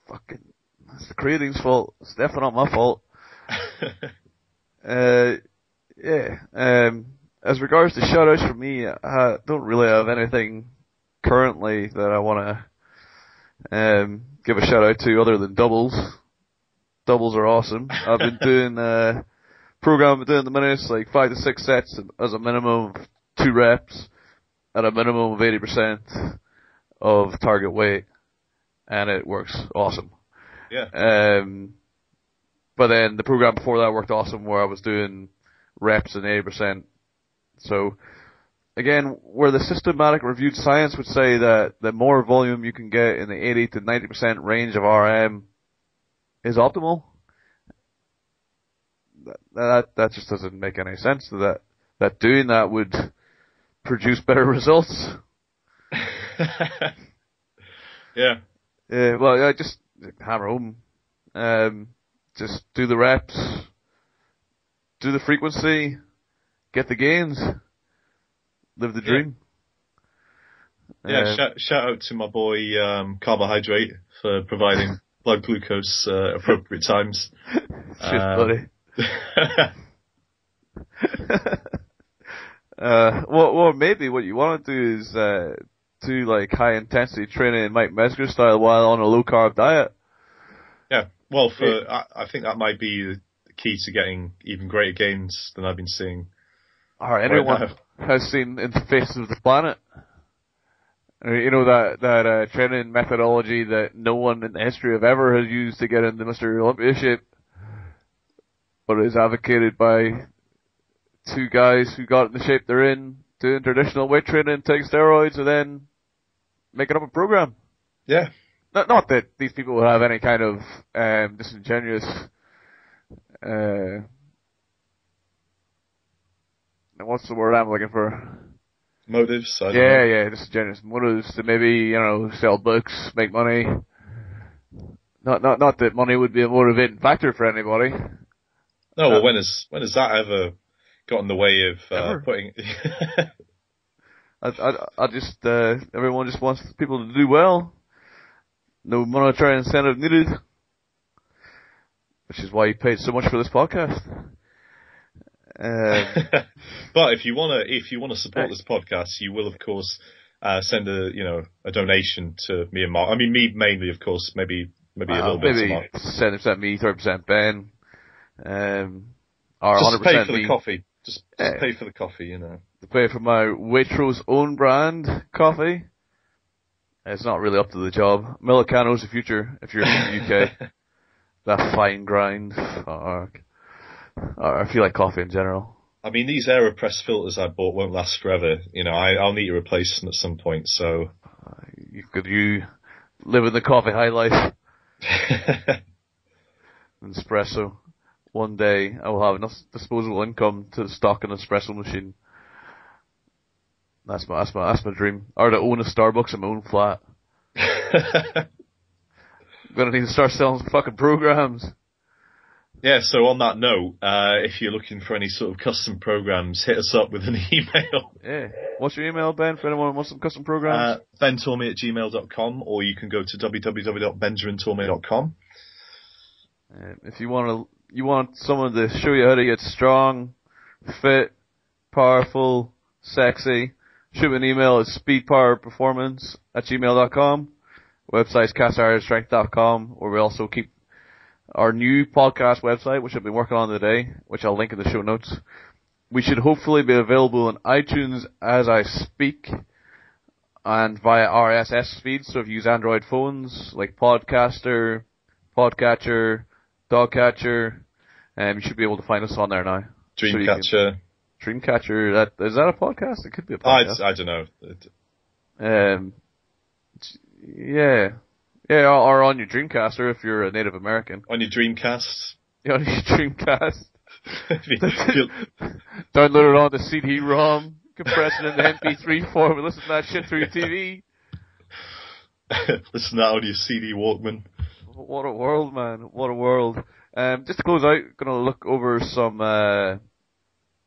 fucking, it's the Creatine's fault. It's definitely not my fault. Yeah. As regards to shoutouts for me, I don't really have anything currently that I want to give a shout out to other than doubles. Doubles are awesome. I've been doing program I'm doing at the minute is like 5 to 6 sets as a minimum of 2 reps at a minimum of 80% of target weight, and it works awesome. Yeah. But then the program before that worked awesome, where I was doing reps in 80%. So again, where the systematic reviewed science would say that the more volume you can get in the 80 to 90% range of RM is optimal, that just doesn't make any sense. That doing that would produce better results. Yeah. Well, just hammer home. Just do the reps, do the frequency, get the gains, live the dream. Yeah, shout out to my boy Carbohydrate for providing blood glucose appropriate times. Shit, buddy. Well, maybe what you want to do is do like high intensity training Mike Mesger style while on a low carb diet. Yeah, well, I think that might be the key to getting even greater gains than I've been seeing. Or anyone has seen in the Faces of the Planet. You know that training methodology that no one in the history of ever has used to get into Mr. Olympia shape, but is advocated by 2 guys who got in the shape they're in, doing traditional weight training, taking steroids, and then making up a program. Yeah. Not that these people would have any kind of disingenuous what's the word I'm looking for? Motives? I don't know. Disingenuous motives to maybe, sell books, make money. Not that money would be a motivating factor for anybody. No, well, when has that ever got in the way of putting? I just everyone just wants people to do well. No monetary incentive needed, which is why you paid so much for this podcast. But if you wanna support this podcast, you will of course send a donation to me and Mark. I mean, me mainly, of course. Maybe a little bit to Mark. 70% me, 30% Ben. Or 100% pay for the coffee. Just pay for the coffee, To pay for my Waitrose own brand coffee. It's not really up to the job. Millicano's the future if you're in the UK. That fine grind. Fuck. I feel like coffee in general. I mean, these AeroPress filters I bought won't last forever. I'll need to replace them at some point, so. You live in the coffee high life. Espresso. One day I will have enough disposable income to stock an espresso machine. That's my dream. Or to own a Starbucks in my own flat. I'm gonna need to start selling some fucking programs. Yeah, so on that note, if you're looking for any sort of custom programs, hit us up with an email. Yeah. What's your email, Ben, for anyone who wants some custom programs? bentormey@gmail.com, or you can go to www.benjamintormey.com. If you want someone to show you how to get strong, fit, powerful, sexy, shoot me an email at speedpowerperformance@gmail.com. Website's castirstrength.com, where we also keep our new podcast website, which I've been working on today, which I'll link in the show notes. We should hopefully be available on iTunes as I speak, and via RSS feeds. So if you use Android phones, like Podcaster, Podcatcher, Dogcatcher, you should be able to find us on there now. Dreamcatcher. Dreamcatcher, is that a podcast? It could be a podcast. I don't know. Yeah, or on your Dreamcaster if you're a Native American. On your Dreamcast. Yeah, on your Dreamcast. Download it on the CD-ROM, compress it in the MP3 form, and listen to that shit through your TV. Listen to that on your CD Walkman. What a world, man. What a world. Just to close out, gonna look over some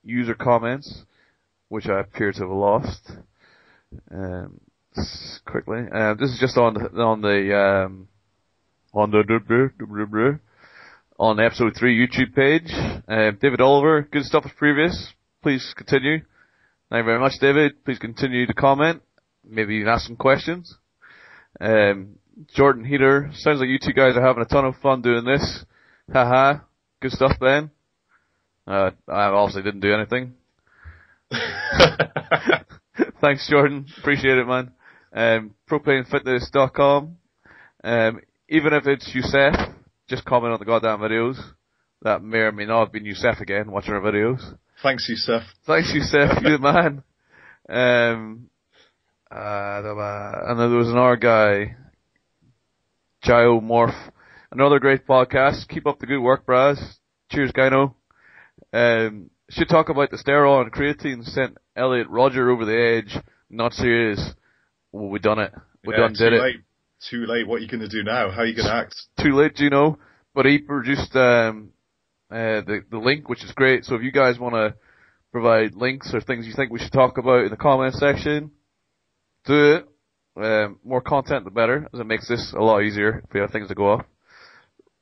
user comments. which I appear to have lost. Quickly. This is just on episode 3 YouTube page. David Oliver, good stuff as previous. Please continue. Thank you very much, David. Please continue to comment. Maybe even ask some questions. Jordan Heater, sounds like you two guys are having a ton of fun doing this. Haha. Good stuff, Ben. I obviously didn't do anything. Thanks, Jordan. Appreciate it, man. Propanefitness.com. Even if it's Youssef, just comment on the goddamn videos. That may or may not have been Youssef again, watching our videos. Thanks, Youssef. Thanks, Youssef. You're the man. And then there was another guy, Gio Morph. Another great podcast. Keep up the good work, Braz. Cheers, Gyno. Should talk about the steroid and creatine sent Elliot Roger over the edge. Not serious. Well, we done it. We done did it. Too late. What are you going to do now? How are you going to act? Too late, Gino. But he produced the link, which is great. So if you guys want to provide links or things you think we should talk about in the comment section, do it. More content, the better, as it makes this a lot easier if we have things to go off.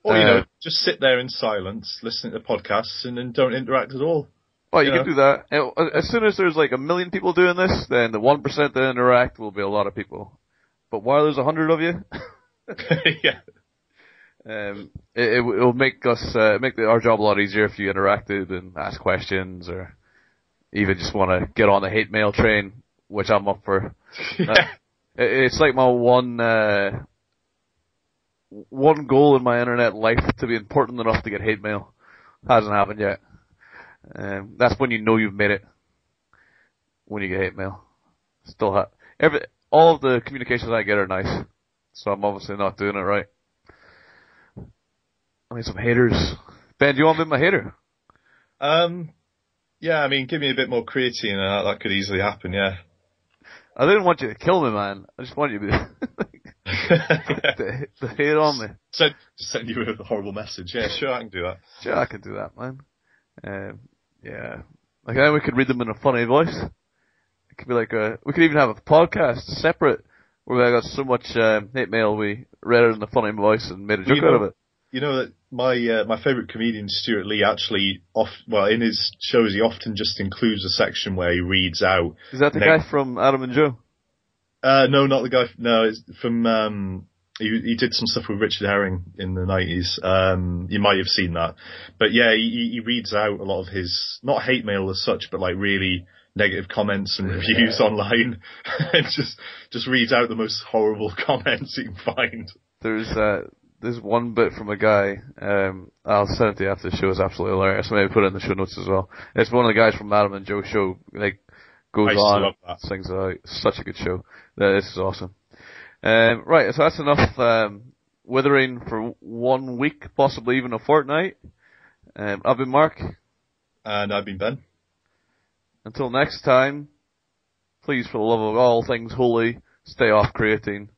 Or, just sit there in silence, listening to podcasts, and then don't interact at all. Well, you can do that. As soon as there's like 1 million people doing this, then the 1% that interact will be a lot of people. But while there's 100 of you, yeah, it'll make our job a lot easier if you interacted and asked questions, or even just want to get on the hate mail train, which I'm up for. Yeah. It's like my one goal in my internet life, to be important enough to get hate mail. Hasn't happened yet. That's when you know you've made it. When you get hate mail. All of the communications I get are nice. So I'm obviously not doing it right. I need some haters. Ben, do you want to be my hater? Yeah, I mean, give me a bit more creatine and that could easily happen, yeah. I didn't want you to kill me, man. I just want you to to hate on me. Send you a horrible message. Yeah, sure, I can do that. Sure, I can do that, man. Yeah. Like, we could read them in a funny voice. It could be like we could even have a podcast separate where I got so much hate mail we read it in a funny voice and made a joke out of it. You know that my favourite comedian, Stuart Lee, actually in his shows he often just includes a section where he reads out. Is that the guy from Adam and Joe? No, not the guy. No, it's from. He did some stuff with Richard Herring in the 90s. You might have seen that, but yeah, he reads out a lot of his not hate mail as such, but like really negative comments and reviews online, and just reads out the most horrible comments you can find. There's one bit from a guy, I'll send it to you after the show, is absolutely hilarious. Maybe put it in the show notes as well. It's one of the guys from Adam and Joe show, like, goes on, sings it out. Such a good show. This is awesome. Right, so that's enough, withering for 1 week, possibly even a fortnight. I've been Mark. And I've been Ben. Until next time, please, for the love of all things holy, stay off creatine.